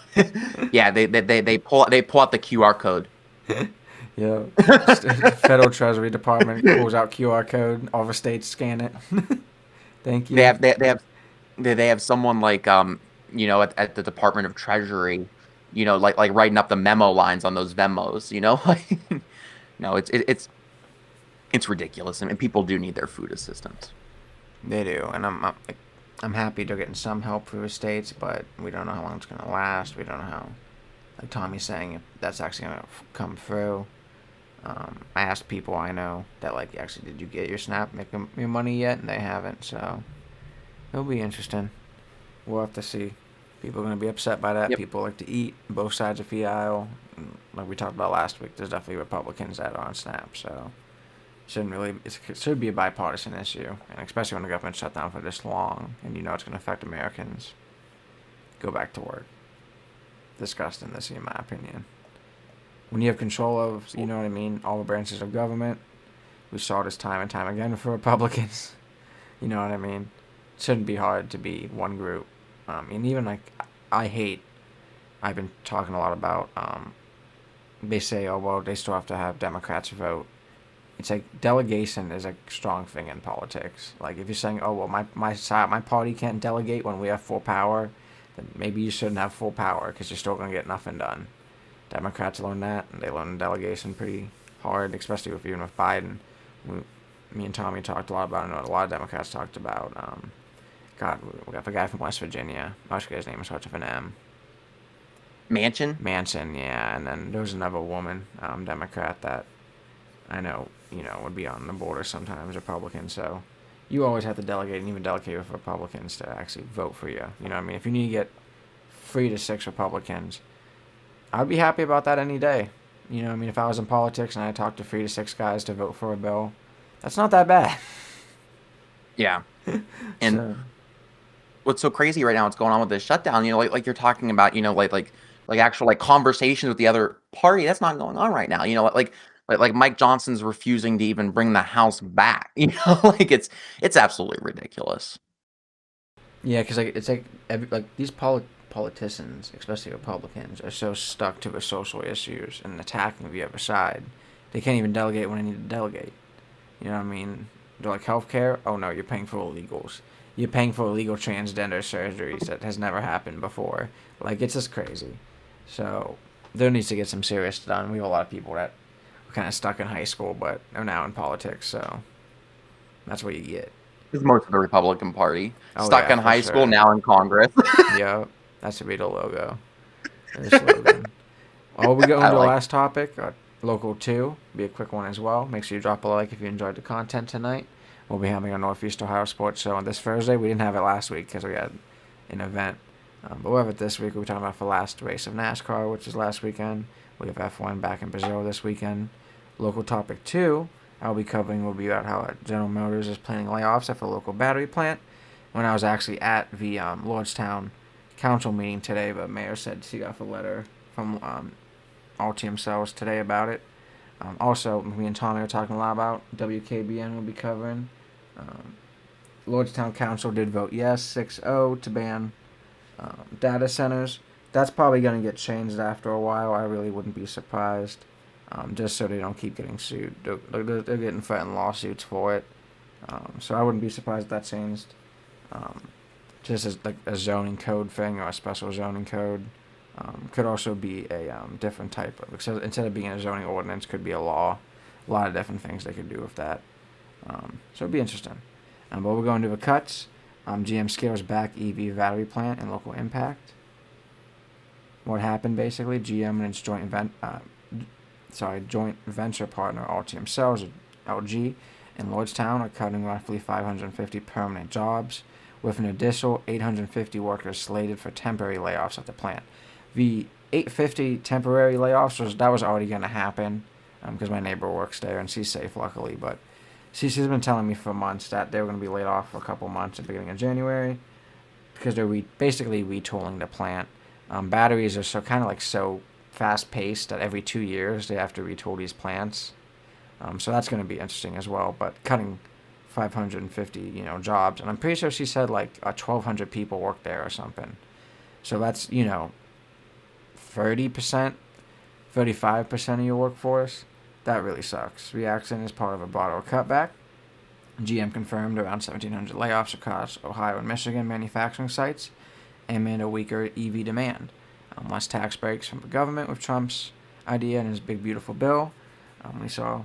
yeah, they pull out the QR code. them? Yeah. Federal Treasury Department pulls out QR code. All the states scan it. Thank They you. have they, they have they have someone like at the Department of Treasury, like writing up the memo lines on those Venmos. Like no, it's ridiculous. I mean, people do need their food assistance. They do, and I'm happy they're getting some help for the states, but we don't know how long it's gonna last. We don't know how, like Tommy's saying, if that's actually gonna come through. I asked people I know that like actually did you get your SNAP, make your money yet, and they haven't. So it'll be interesting. We'll have to see. People are gonna be upset by that. Yep. People like to eat both sides of the aisle. Like we talked about last week, there's definitely Republicans that are on SNAP. So it should be a bipartisan issue, and especially when the government shut down for this long, and it's going to affect Americans. Go back to work. Disgusting this, in my opinion. When you have control of, you know what I mean, all the branches of government, we saw this time and time again for Republicans. You know what I mean? It shouldn't be hard to be one group. And even like, I hate. I've been talking a lot about. They say, oh well, they still have to have Democrats vote. It's like delegation is a strong thing in politics. Like if you're saying, oh well, my side, my party can't delegate when we have full power, then maybe you shouldn't have full power because you're still gonna get nothing done. Democrats learn that, and they learn delegation pretty hard, especially even with Biden. Me and Tommy talked a lot about it. A lot of Democrats talked about. God, we got the guy from West Virginia. I forget his name. Starts with an M. Mansion. Manson, yeah, and then there was another woman, Democrat that I know, would be on the border sometimes, Republican. So you always have to delegate, and even delegate with Republicans to actually vote for you. You know what I mean? If you need to get 3 to 6 Republicans, I'd be happy about that any day. You know what I mean? If I was in politics and I talked to 3 to 6 guys to vote for a bill, that's not that bad. Yeah. And So, what's so crazy right now? What's going on with this shutdown? Like you're talking about, like actual like conversations with the other party. That's not going on right now. Like Mike Johnson's refusing to even bring the House back. Like it's absolutely ridiculous. yeah, because like it's like like these politicians, especially Republicans, are so stuck to the social issues and attacking the other side. They can't even delegate when they need to delegate. You know what I mean? They're like healthcare. Oh no, you're paying for illegals. You're paying for illegal transgender surgeries that has never happened before. Like it's just crazy. So there needs to get some serious done. We have a lot of people that were kind of stuck in high school but are now in politics. So that's what you get. It's most of the Republican Party. Oh Stuck yeah, in for high school, sure. now in Congress. Yep, that should be the logo. The slogan. Oh, we go I into the like. last topic. Local 2. Be a quick one as well. Make sure you drop a like if you enjoyed the content tonight. We'll be having a Northeast Ohio Sports Show on this Thursday. We didn't have it last week because we had an event. But we'll have it this week. We're talking about the last race of NASCAR, which is last weekend. We have F1 back in Brazil this weekend. Local topic 2, I'll be covering will be about how General Motors is planning layoffs at the local battery plant. When I was actually at the Lordstown council meeting today, the mayor said she got a letter from Altium Cells today about it. Also, me and Tommy are talking a lot about WKBN will be covering. Lordstown Council did vote yes, 6-0, to ban data centers. That's probably going to get changed after a while. I really wouldn't be surprised. Just so they don't keep getting sued. They're getting threatened lawsuits for it. So I wouldn't be surprised if that changed. Just as like a zoning code thing or a special zoning code. Could also be a different type of, because instead of being a zoning ordinance, could be a law. A lot of different things they could do with that. So it'd be interesting. But we're going to the cuts. GM scales back EV battery plant and local impact. What happened basically? GM and its joint venture partner Altium Cells, LG, in Lordstown are cutting roughly 550 permanent jobs, with an additional 850 workers slated for temporary layoffs at the plant. The 850 temporary layoffs was already going to happen because my neighbor works there and she's safe, luckily. But she's been telling me for months that they were going to be laid off for a couple months at the beginning of January because they're basically retooling the plant. Batteries are so fast paced that every 2 years they have to retool these plants. So that's going to be interesting as well. But cutting 550 jobs, and I'm pretty sure she said like 1,200 people work there or something. So that's 30%, 35% of your workforce. That really sucks. Reaction is part of a broader cutback. GM confirmed around 1,700 layoffs across Ohio and Michigan manufacturing sites amid a weaker EV demand. Less tax breaks from the government with Trump's idea and his big beautiful bill. We saw,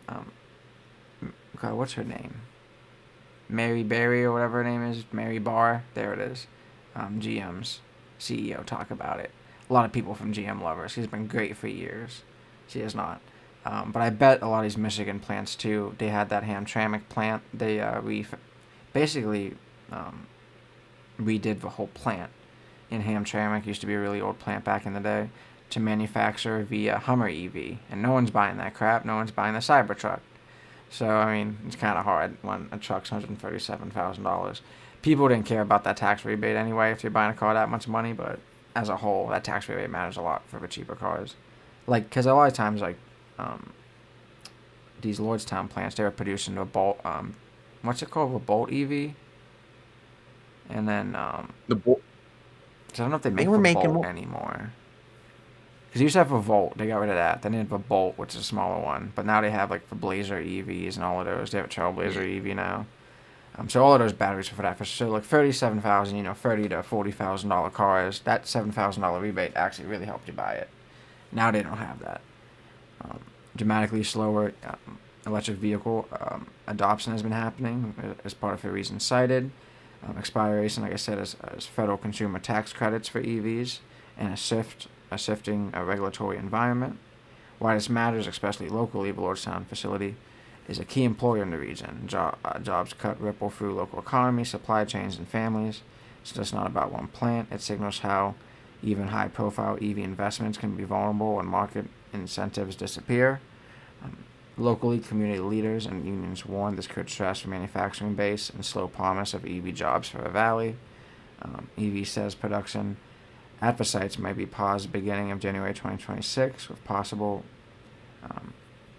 God, what's her name? Mary Berry or whatever her name is, Mary Barr. There it is. GM's CEO talk about it. A lot of people from GM love her. She's been great for years. She is not. But I bet a lot of these Michigan plants too. They had that Hamtramck plant. They basically redid the whole plant in Hamtramck. Used to be a really old plant back in the day to manufacture the Hummer EV, and no one's buying that crap. No one's buying the Cybertruck. So I mean, it's kind of hard when a truck's $137,000. People didn't care about that tax rebate anyway if you're buying a car that much money, but as a whole, that tax rebate matters a lot for the cheaper cars. Like, because a lot of times, like, these Lordstown plants, they were producing a Bolt, what's it called, a Bolt EV? And then, The bo- so I don't know if they they make were the making Bolt anymore. Because you used to have a Volt, they got rid of that. Then they have a Bolt, which is a smaller one. But now they have, like, the Blazer EVs and all of those. They have a Trailblazer EV now. So all of those batteries are for that. So like $37,000, $30,000 to $40,000 cars. That $7,000 rebate actually really helped you buy it. Now they don't have that. Dramatically slower electric vehicle adoption has been happening as part of the reasons cited. Expiration, like I said, is federal consumer tax credits for EVs and a shifting regulatory environment. Why this matters, especially locally, the Lordstown facility is a key employer in the region. Jobs cut ripple through local economy, supply chains, and families. It's just not about one plant. It signals how even high-profile EV investments can be vulnerable when market incentives disappear. Locally, community leaders and unions warn this could stress the manufacturing base and slow promise of EV jobs for the valley. EV says production at the sites might be paused beginning of January 2026, with possible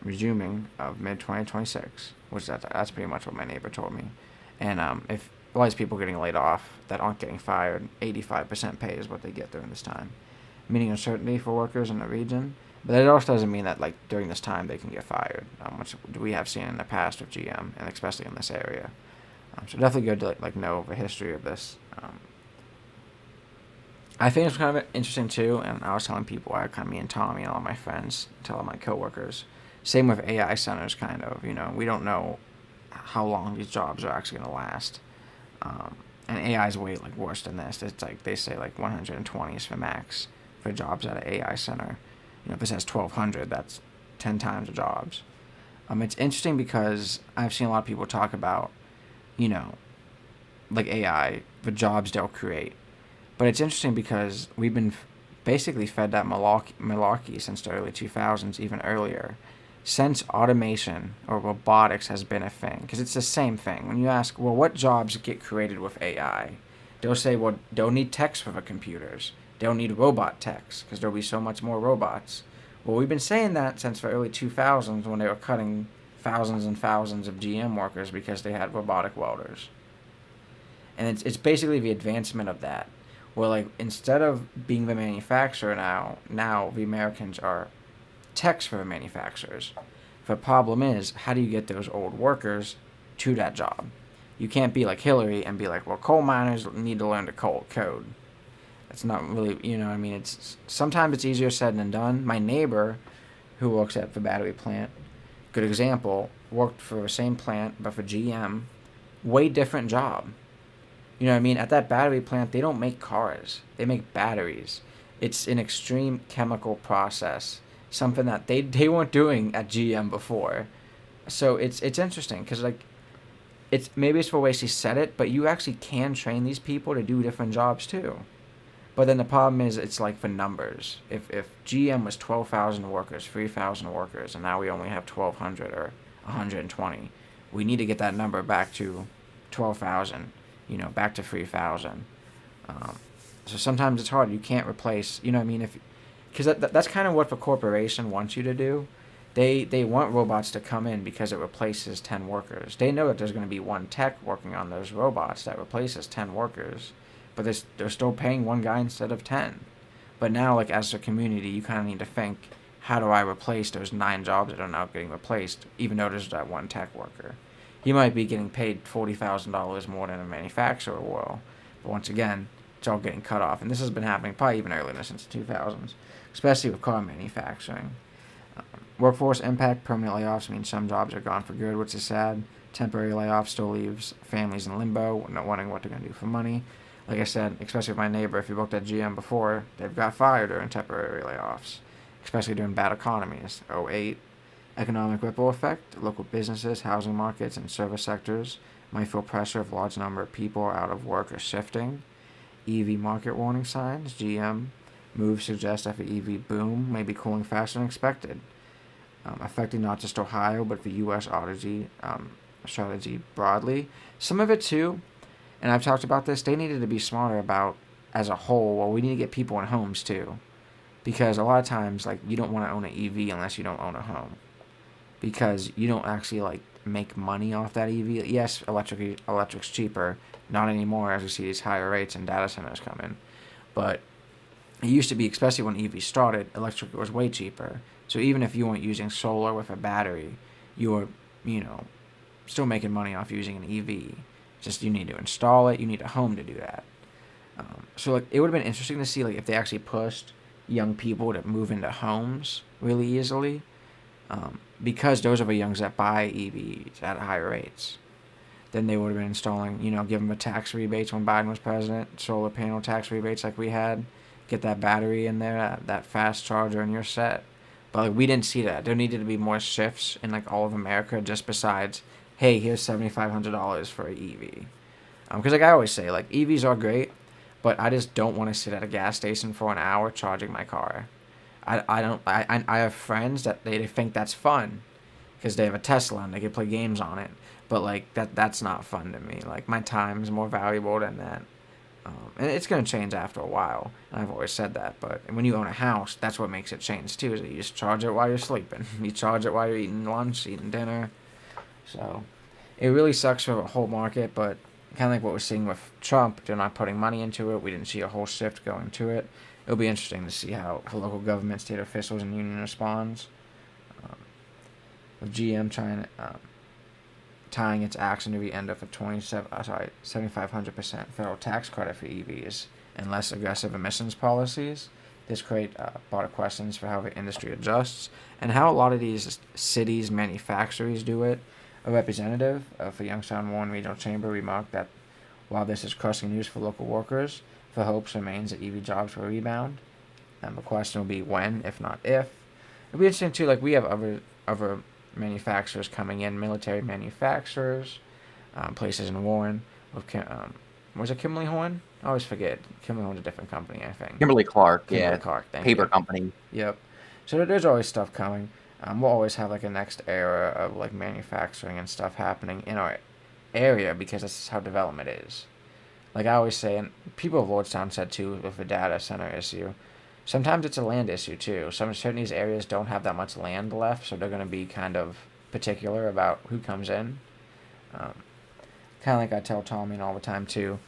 resuming of mid-2026, which that's pretty much what my neighbor told me. And if a lot of people getting laid off that aren't getting fired, 85% pay is what they get during this time, meaning uncertainty for workers in the region. But it also doesn't mean that like during this time they can get fired, which we have seen in the past with GM and especially in this area. So definitely good to like know the history of this. I think it's kind of interesting too, and I was telling people, me and Tommy and all my friends, telling my coworkers, same with AI centers, kind of. We don't know how long these jobs are actually going to last. And AI is way like worse than this. It's like they say like 120 is for max for jobs at an AI center. If this has 1,200, that's 10 times the jobs. It's interesting because I've seen a lot of people talk about, you know, like AI, the jobs they'll create. But it's interesting because we've been basically fed that malarkey since the early 2000s, even earlier, since automation or robotics has been a thing. Because it's the same thing. When you ask, well, what jobs get created with AI? They'll say, well, they'll need techs for the computers. They'll need robot techs because there'll be so much more robots. Well, we've been saying that since the early 2000s when they were cutting thousands and thousands of GM workers because they had robotic welders. And it's basically the advancement of that. Where like instead of being the manufacturer now the Americans are techs for the manufacturers. The problem is, how do you get those old workers to that job? You can't be like Hillary and be like, well, coal miners need to learn to code. It's not really, what I mean. It's sometimes it's easier said than done. My neighbor, who works at the battery plant, good example, worked for the same plant but for GM, way different job. You know what I mean? At that battery plant, they don't make cars. They make batteries. It's an extreme chemical process, something that they weren't doing at GM before. So it's interesting because like it's maybe it's the way she said it, but you actually can train these people to do different jobs too. But then the problem is it's like the numbers. If GM was 12,000 workers, 3,000 workers, and now we only have 1,200 or 120, we need to get that number back to 12,000. Back to 3,000. So sometimes it's hard. You can't replace. You know what I mean? Because that's kind of what the corporation wants you to do. They want robots to come in because it replaces 10 workers. They know that there's going to be one tech working on those robots that replaces 10 workers, but they're still paying one guy instead of 10. But now, like as a community, you kind of need to think, how do I replace those 9 jobs that are now getting replaced, even though there's that one tech worker? He might be getting paid $40,000 more than a manufacturer will, but once again, it's all getting cut off. And this has been happening probably even earlier since the 2000s, especially with car manufacturing. Workforce impact, permanent layoffs mean some jobs are gone for good, which is sad. Temporary layoffs still leaves families in limbo, not wondering what they're going to do for money. Like I said, especially with my neighbor, if you worked at GM before, they've got fired during temporary layoffs, especially during bad economies. '08, economic ripple effect, local businesses, housing markets, and service sectors might feel pressure if a large number of people are out of work or shifting. EV market warning signs, GM moves suggest that the EV boom may be cooling faster than expected, affecting not just Ohio, but the U.S. Auto strategy broadly. Some of it too, and I've talked about this, they needed to be smarter about, as a whole, well, we need to get people in homes too. Because a lot of times, like, you don't want to own an EV unless you don't own a home. Because you don't actually, like, make money off that EV. Yes, electric's cheaper. Not anymore, as we see these higher rates and data centers come in. But it used to be, especially when EV started, electric was way cheaper. So even if you weren't using solar with a battery, you were, still making money off using an EV. Just you need to install it. You need a home to do that. So like it would have been interesting to see like if they actually pushed young people to move into homes really easily, because those are the youngs that buy EVs at higher rates. Then they would have been installing, give them a tax rebates when Biden was president, solar panel tax rebates like we had. Get that battery in there, that fast charger, and you're set. But like we didn't see that. There needed to be more shifts in like all of America, just besides, hey, here's $7,500 for an EV. Because like I always say, like EVs are great, but I just don't want to sit at a gas station for an hour charging my car. I have friends that they think that's fun because they have a Tesla and they can play games on it. But like that's not fun to me. Like my time is more valuable than that. And it's going to change after a while. And I've always said that. But when you own a house, that's what makes it change too. Is that you just charge it while you're sleeping. You charge it while you're eating lunch, eating dinner. So it really sucks for the whole market. But kind of like what we're seeing with Trump. They're not putting money into it. We didn't see a whole shift going to it. It'll be interesting to see how the local government, state officials, and union responds. Um, with GM trying tying its action to the end of a 7,500% federal tax credit for EVs and less aggressive emissions policies. This create a lot of questions for how the industry adjusts and how a lot of these cities, manufacturers do it. A representative of the Youngstown Warren Regional Chamber remarked that while this is crushing news for local workers, the hopes remains that EV jobs will rebound. And the question will be when, if not if. It'll be interesting too. Like we have other manufacturers coming in, military manufacturers, places in Warren. With was it Kimberly Horn? I always forget. Kimberly Horn's a different company, I think. Kimberly Clark, Kimberly yeah, Clark, thank paper you. company. Yep. So there's always stuff coming. We'll always have like a next era of like manufacturing and stuff happening in our area because that's how development is. Like I always say, and people of Lordstown said too with the data center issue, sometimes it's a land issue too. Certain of these areas don't have that much land left, so they're going to be kind of particular about who comes in. Um, kind of like I tell Tommy all the time too.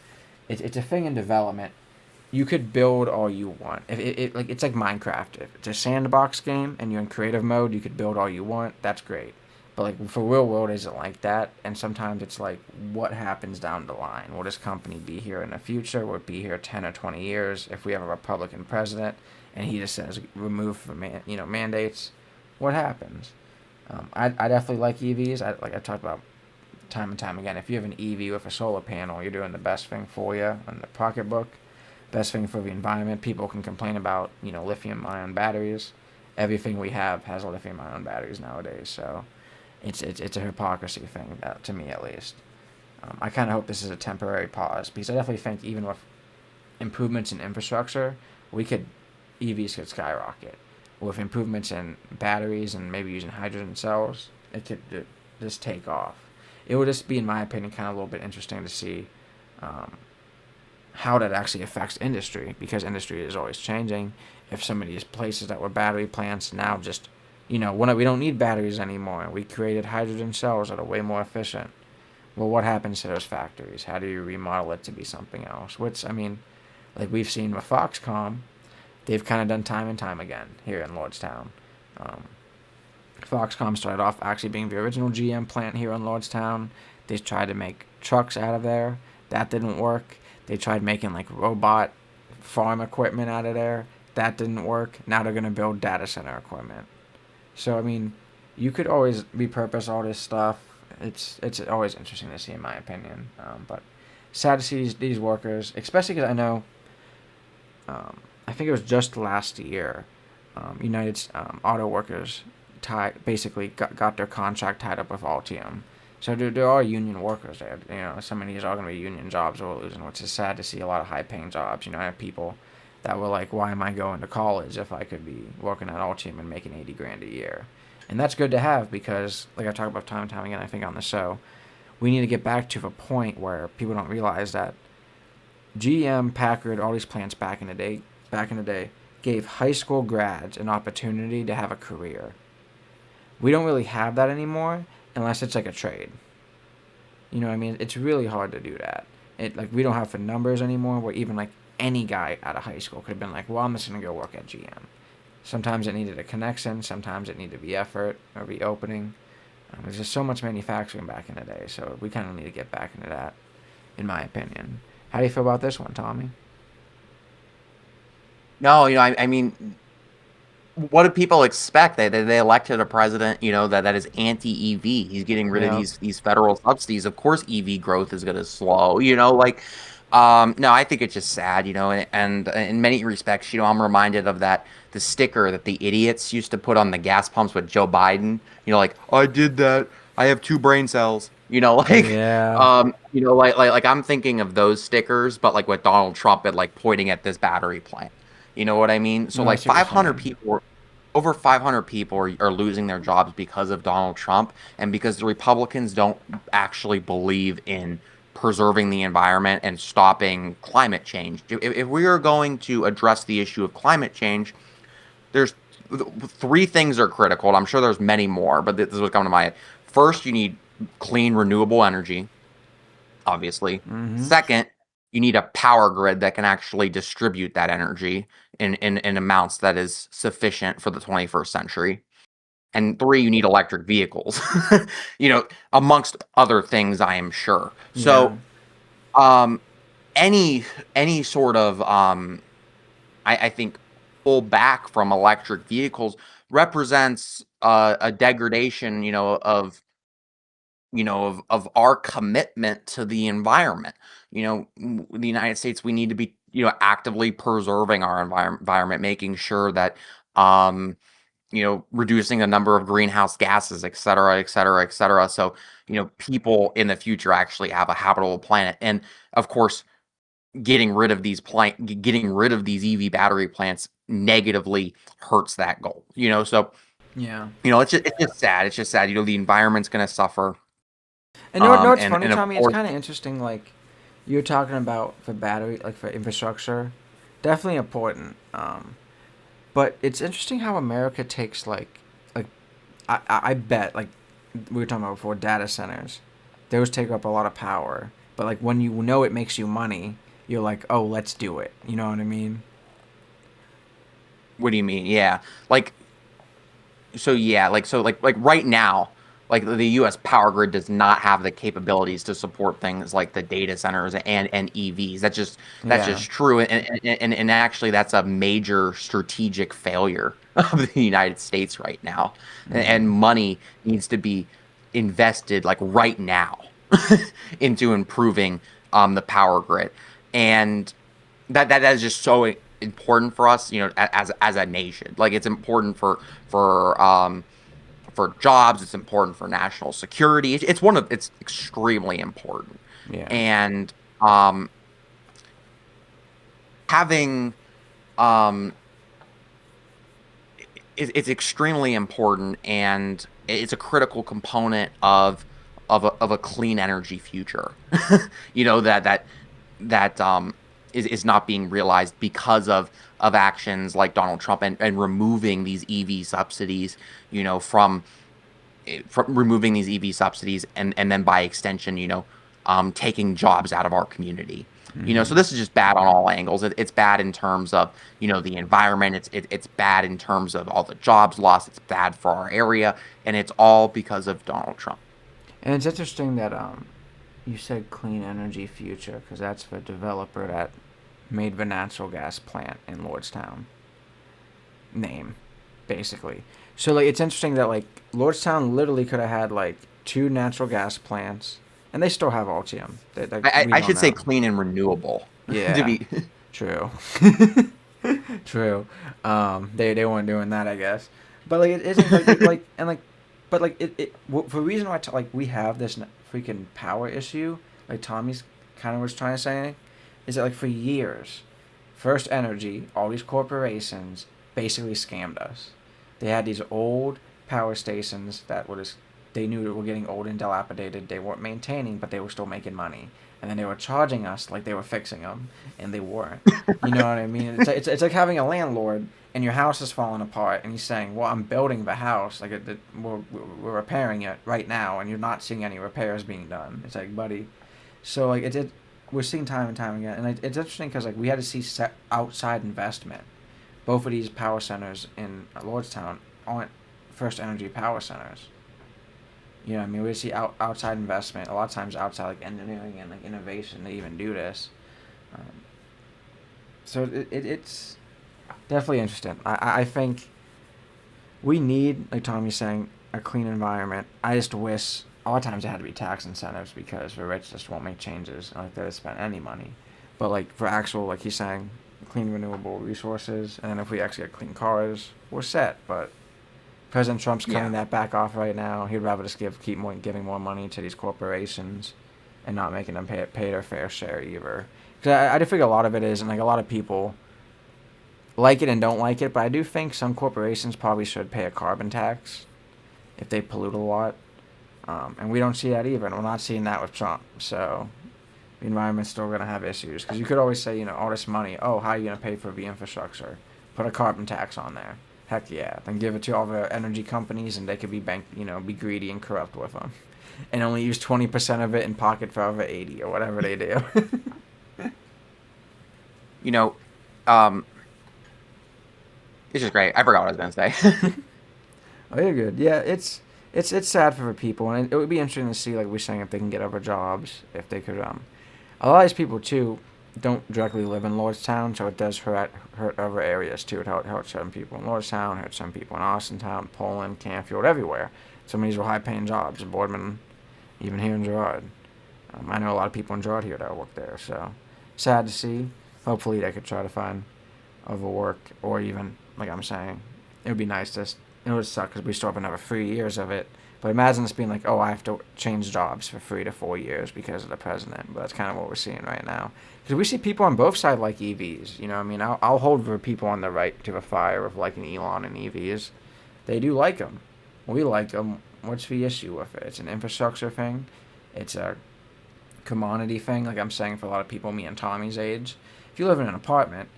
It's a thing in development. You could build all you want. If like it's like Minecraft. If it's a sandbox game and you're in creative mode, you could build all you want. That's great. But like for real world, isn't like that. And sometimes it's like, what happens down the line? Will this company be here in the future? Will it be here 10 or 20 years? If we have a Republican president and he just says remove from mandates, what happens? I definitely like EVs. Like I talked about time and time again. If you have an EV with a solar panel, you're doing the best thing for you in the pocketbook. Best thing for the environment. People can complain about lithium-ion batteries. Everything we have has lithium-ion batteries nowadays. So it's a hypocrisy thing, to me at least. I kind of hope this is a temporary pause because I definitely think even with improvements in infrastructure, EVs could skyrocket. With improvements in batteries and maybe using hydrogen cells, it could just take off. It would just be, in my opinion, kind of a little bit interesting to see how that actually affects industry because industry is always changing. If some of these places that were battery plants now just, we don't need batteries anymore. We created hydrogen cells that are way more efficient. Well, what happens to those factories? How do you remodel it to be something else? Which, I mean, like we've seen with Foxconn, they've kind of done time and time again here in Lordstown. Foxconn started off actually being the original GM plant here in Lordstown. They tried to make trucks out of there. That didn't work. They tried making like robot farm equipment out of there. That didn't work. Now they're going to build data center equipment. So, I mean, you could always repurpose all this stuff. It's always interesting to see, in my opinion. But sad to see these workers, especially because I know, I think it was just last year, United Auto Workers basically got their contract tied up with Altium. So there are union workers there. Some of these are going to be union jobs we're losing, which is sad to see. A lot of high-paying jobs. I have people that were like, why am I going to college if I could be working at Altium and making $80,000 a year? And that's good to have because, like I talk about time and time again, I think on the show, we need to get back to the point where people don't realize that GM, Packard, all these plants back in the day, gave high school grads an opportunity to have a career. We don't really have that anymore unless it's like a trade. You know what I mean? It's really hard to do that. We don't have the numbers anymore where even like any guy out of high school could have been like, well, I'm just going to go work at GM. Sometimes it needed a connection. Sometimes it needed to be effort or reopening. There's just so much manufacturing back in the day, so we kind of need to get back into that, in my opinion. How do you feel about this one, Tommy? No, I mean, what do people expect? They elected a president, that is anti-EV. He's getting rid of these federal subsidies. Of course, EV growth is going to slow. No, I think it's just sad, and in many respects, I'm reminded of the sticker that the idiots used to put on the gas pumps with Joe Biden. Like, I did that. I have 2 brain cells. Yeah. Like I'm thinking of those stickers, but like with Donald Trump at like pointing at this battery plant. You know what I mean? So No, I like see what you're 500 saying. people, over 500 people are losing their jobs because of Donald Trump and because the Republicans don't actually believe in preserving the environment and stopping climate change. If we are going to address the issue of climate change, there's 3 things are critical. I'm sure there's many more, but this is what's coming to my head. First, you need clean, renewable energy. obviously. Mm-hmm. Second, you need a power grid that can actually distribute that energy in amounts that is sufficient for the 21st century. And three, you need electric vehicles, amongst other things, I am sure. Yeah. So, um, any sort of I think pull back from electric vehicles represents a degradation, of our commitment to the environment. The United States, we need to be, actively preserving our environment, making sure that, reducing the number of greenhouse gases, et cetera, et cetera, et cetera. So, people in the future actually have a habitable planet. And of course, getting rid of these EV battery plants negatively hurts that goal. So, Yeah. it's just sad. It's just sad. The environment's going to suffer. And no, it's funny, And of Tommy. It's course, kind of interesting. Like you're talking about for battery, like for infrastructure, definitely important. But it's interesting how America takes like I bet like we were talking about before data centers, those take up a lot of power. But like when you know it makes you money, you're like, oh, let's do it. You know what I mean? what do you mean? Yeah. Like, so yeah, like right now, like the US power grid does not have the capabilities to support things like the data centers and EVs. That's Yeah. just true. And actually that's a major strategic failure of the United States right now. And Mm. money needs to be invested like right now into improving the power grid. And that is just so important for us, as a nation. Like it's important for jobs. It's important for national security. It's extremely important. Yeah. And um, having um, it's extremely important, and it's a critical component of a clean energy future. That is not being realized because of actions like Donald Trump and removing these EV subsidies, from removing these EV subsidies and then by extension, taking jobs out of our community. So Mm-hmm. this is just bad on all angles. It's bad in terms of, the environment. It's bad in terms of all the jobs lost. It's bad for our area, and it's all because of Donald Trump. And it's interesting that you said clean energy future because that's the developer that made the natural gas plant in Lordstown name, basically. So like it's interesting that like Lordstown literally could have had like two natural gas plants, and they still have Altium. Like I, we I know should say now. clean and renewable to Yeah, be. true. True. They weren't doing that, I guess. But like it isn't like and like, but like for the reason why like we have this freaking power issue, like Tommy's kind of was trying to say, is that like for years, First Energy, all these corporations basically scammed us. They had these old power stations that were just they knew that were getting old and dilapidated. They weren't maintaining, but they were still making money. And then they were charging us like they were fixing them, and they weren't. You know what I mean? It's like having a landlord and your house is falling apart, and he's saying, "Well, I'm building the house, like we're repairing it right now, and you're not seeing any repairs being done." It's like, buddy. So like we're seeing time and time again, and it's interesting because like we had to see outside investment. Both of these power centers in Lordstown aren't First Energy power centers. You know, what I mean, we see outside investment a lot of times outside like engineering and like innovation to even do this. Um, so it's definitely interesting. I think we need, like Tommy's saying, a clean environment. I just wish a lot of times it had to be tax incentives because the rich just won't make changes like they spend any money. But like for actual, like he's saying, clean renewable resources, and then if we actually get clean cars, we're set. But President Trump's Yeah. cutting that back off right now. He'd rather just giving more money to these corporations, and not making them pay their fair share either. Because I do think a lot of it is, and like a lot of people like it and don't like it, but I do think some corporations probably should pay a carbon tax if they pollute a lot. And we don't see that either, and we're not seeing that with Trump. So the environment's still going to have issues. Because you could always say, all this money, oh, how are you going to pay for the infrastructure? Put a carbon tax on there. Heck yeah. Then give it to all the energy companies, and they could be be greedy and corrupt with them, and only use 20% of it and pocket for over 80 or whatever they do. You know, um, it's just great. I forgot what I was gonna say. Oh, you're good. Yeah, it's sad for the people, and it would be interesting to see, like we're saying, if they can get other jobs, if they could. A lot of these people too don't directly live in Lordstown, so it does hurt other areas too. It hurts some people in Lordstown, hurts some people in Austintown, Poland, Canfield, everywhere. Some of these were high-paying jobs, Boardman, even here in Girard. I know a lot of people in Girard here that work there, so sad to see. Hopefully, they could try to find other work, or even, like I'm saying, it would be nice to. It would suck because we still have another 3 years of it. But imagine this being like, oh, I have to change jobs for 3 to 4 years because of the president. But that's kind of what we're seeing right now. Because we see people on both sides like EVs. You know, I mean, I'll hold for people on the right to the fire of liking Elon and EVs. They do like them. We like them. What's the issue with it? It's an infrastructure thing. It's a commodity thing. Like I'm saying, for a lot of people, me and Tommy's age, if you live in an apartment,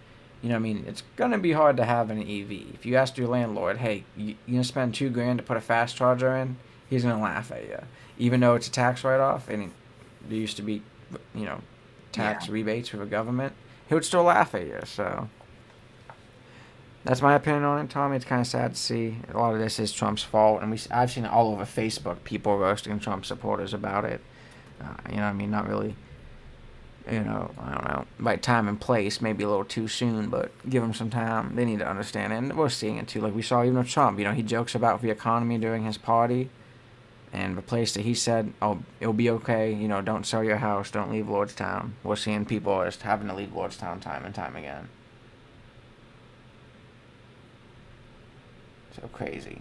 you know what I mean, it's going to be hard to have an EV. If you ask your landlord, hey, you going to spend $2,000 to put a fast charger in? He's going to laugh at you. Even though it's a tax write-off, and there used to be, tax rebates for the government, he would still laugh at you. So that's my opinion on it, Tommy. It's kind of sad to see. A lot of this is Trump's fault, and I've seen it all over Facebook, people roasting Trump supporters about it. You know what I mean? Not really, I don't know, right time and place, maybe a little too soon, but give them some time. They need to understand it, and we're seeing it too. Like we saw even with Trump, he jokes about the economy during his party, and the place that he said, oh, it'll be okay, don't sell your house, don't leave Lordstown. We're seeing people just having to leave Lordstown time and time again. So crazy.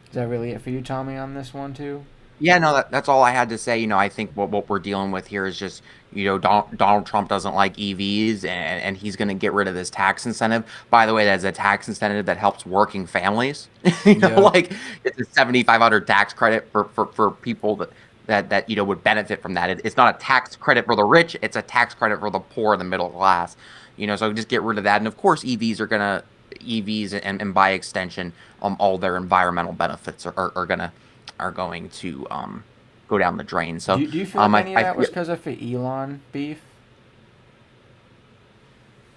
Is that really it for you, Tommy, on this one too? Yeah, no, that's all I had to say. I think what we're dealing with here is just, Donald Trump doesn't like EVs, and he's going to get rid of this tax incentive. By the way, that's a tax incentive that helps working families. Yeah. Like it's a 7,500 tax credit for people that would benefit from that. It's not a tax credit for the rich; it's a tax credit for the poor and the middle class. So just get rid of that. And of course, EVs and by extension, all their environmental benefits are going to go down the drain. So Do you feel like any of that was because of the Elon beef?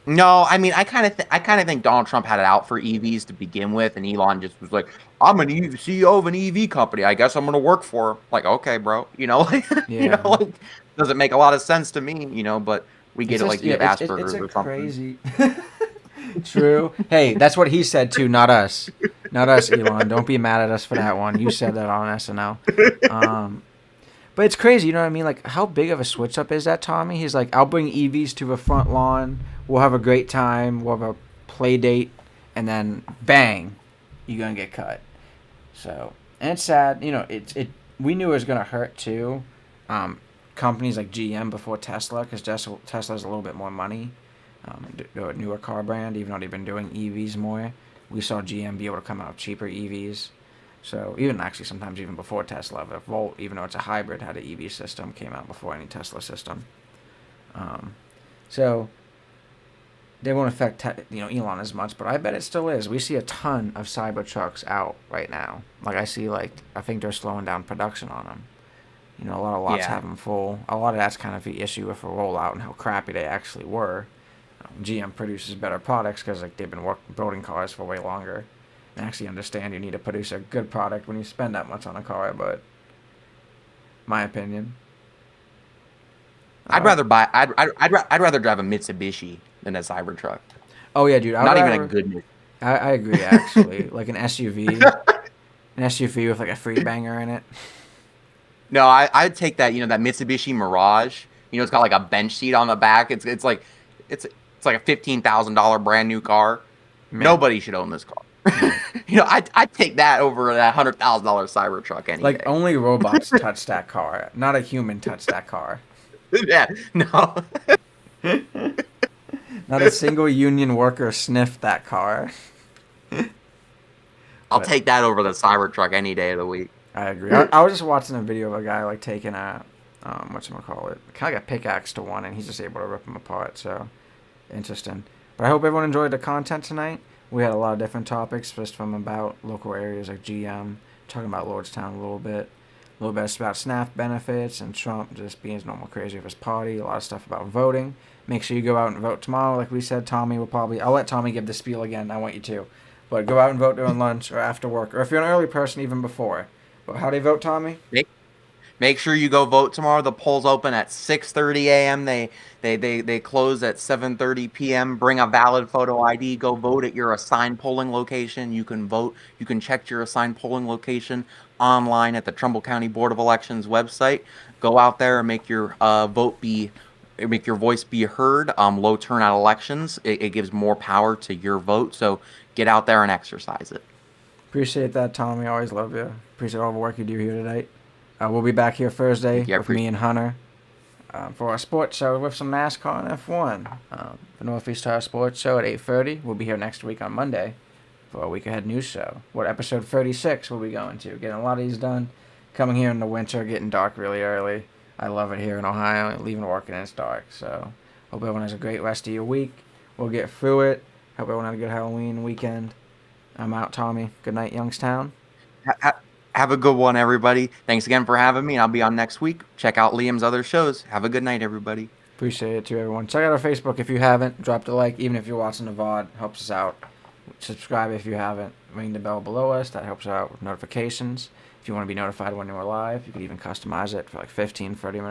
No, I mean, I kind of think Donald Trump had it out for EVs to begin with, and Elon just was like, "I'm an CEO of an EV company. I guess I'm going to work for him." Like, okay, bro, Yeah. like doesn't make a lot of sense to me, but we get It's it just, like you have Asperger's it's or a something. crazy. True. Hey, that's what he said too, not us. Not us, Elon. Don't be mad at us for that one. You said that on SNL. But it's crazy, you know what I mean? Like, how big of a switch up is that, Tommy? He's like, I'll bring EVs to the front lawn. We'll have a great time. We'll have a play date. And then, bang, you're going to get cut. So, and it's sad. We knew it was going to hurt, too. Companies like GM before Tesla, because Tesla's a little bit more money. A newer car brand, even though they've been doing EVs more. We saw GM be able to come out with cheaper EVs. So even actually sometimes even before Tesla, the Volt, even though it's a hybrid, had an EV system, came out before any Tesla system. So they won't affect Elon as much, but I bet it still is. We see a ton of Cybertrucks out right now. Like I think they're slowing down production on them. A lot of lots have them full. A lot of that's kind of the issue with the rollout and how crappy they actually were. GM produces better products because they've been building cars for way longer. I actually understand you need to produce a good product when you spend that much on a car, but my opinion. I'd rather drive a Mitsubishi than a Cybertruck. Oh yeah, dude. Not even a good Mitsubishi. I agree actually. Like an SUV, an SUV with like a free banger in it. No, I'd take that. That Mitsubishi Mirage. It's got like a bench seat on the back. It's like a $15,000 brand new car. Man. Nobody should own this car. I'd take that over that $100,000 Cybertruck any Like day. only robots touch that car, not a human touch that car. Yeah, no. Not a single union worker sniffed that car. I'll take that over the Cybertruck any day of the week. I agree. I was just watching a video of a guy like taking a whatchamacallit, kind of like a pickaxe to one, and he's just able to rip them apart. So interesting. But I hope everyone enjoyed the content tonight. We had a lot of different topics, just from about local areas like GM, talking about Lordstown a little bit about SNAP benefits and Trump just being normal crazy of his party. A lot of stuff about voting. Make sure you go out and vote tomorrow. Like we said, Tommy will probably. I'll let Tommy give the spiel again. I want you to, but go out and vote during lunch or after work, or if you're an early person, even before. But how do you vote, Tommy? Make sure you go vote tomorrow. The polls open at 6:30 a.m. They close at 7:30 p.m. Bring a valid photo ID. Go vote at your assigned polling location. You can vote. You can check your assigned polling location online at the Trumbull County Board of Elections website. Go out there and make your make your voice be heard. Low turnout elections, it gives more power to your vote. So get out there and exercise it. Appreciate that, Tommy. Always love you. Appreciate all the work you do here tonight. We'll be back here Thursday with me and Hunter for our sports show with some NASCAR and F1. The Northeast Tire Sports Show at 8:30. We'll be here next week on Monday for a week ahead news show. What episode 36 will we going to? Getting a lot of these done. Coming here in the winter, getting dark really early. I love it here in Ohio. Leaving work and it's dark. So hope everyone has a great rest of your week. We'll get through it. Hope everyone had a good Halloween weekend. I'm out, Tommy. Good night, Youngstown. Have a good one, everybody. Thanks again for having me. I'll be on next week. Check out Liam's other shows. Have a good night, everybody. Appreciate it, too, everyone. Check out our Facebook if you haven't. Drop the like, even if you're watching the VOD. Helps us out. Subscribe if you haven't. Ring the bell below us. That helps out with notifications. If you want to be notified when we're live, you can even customize it for like 15, 30 minutes.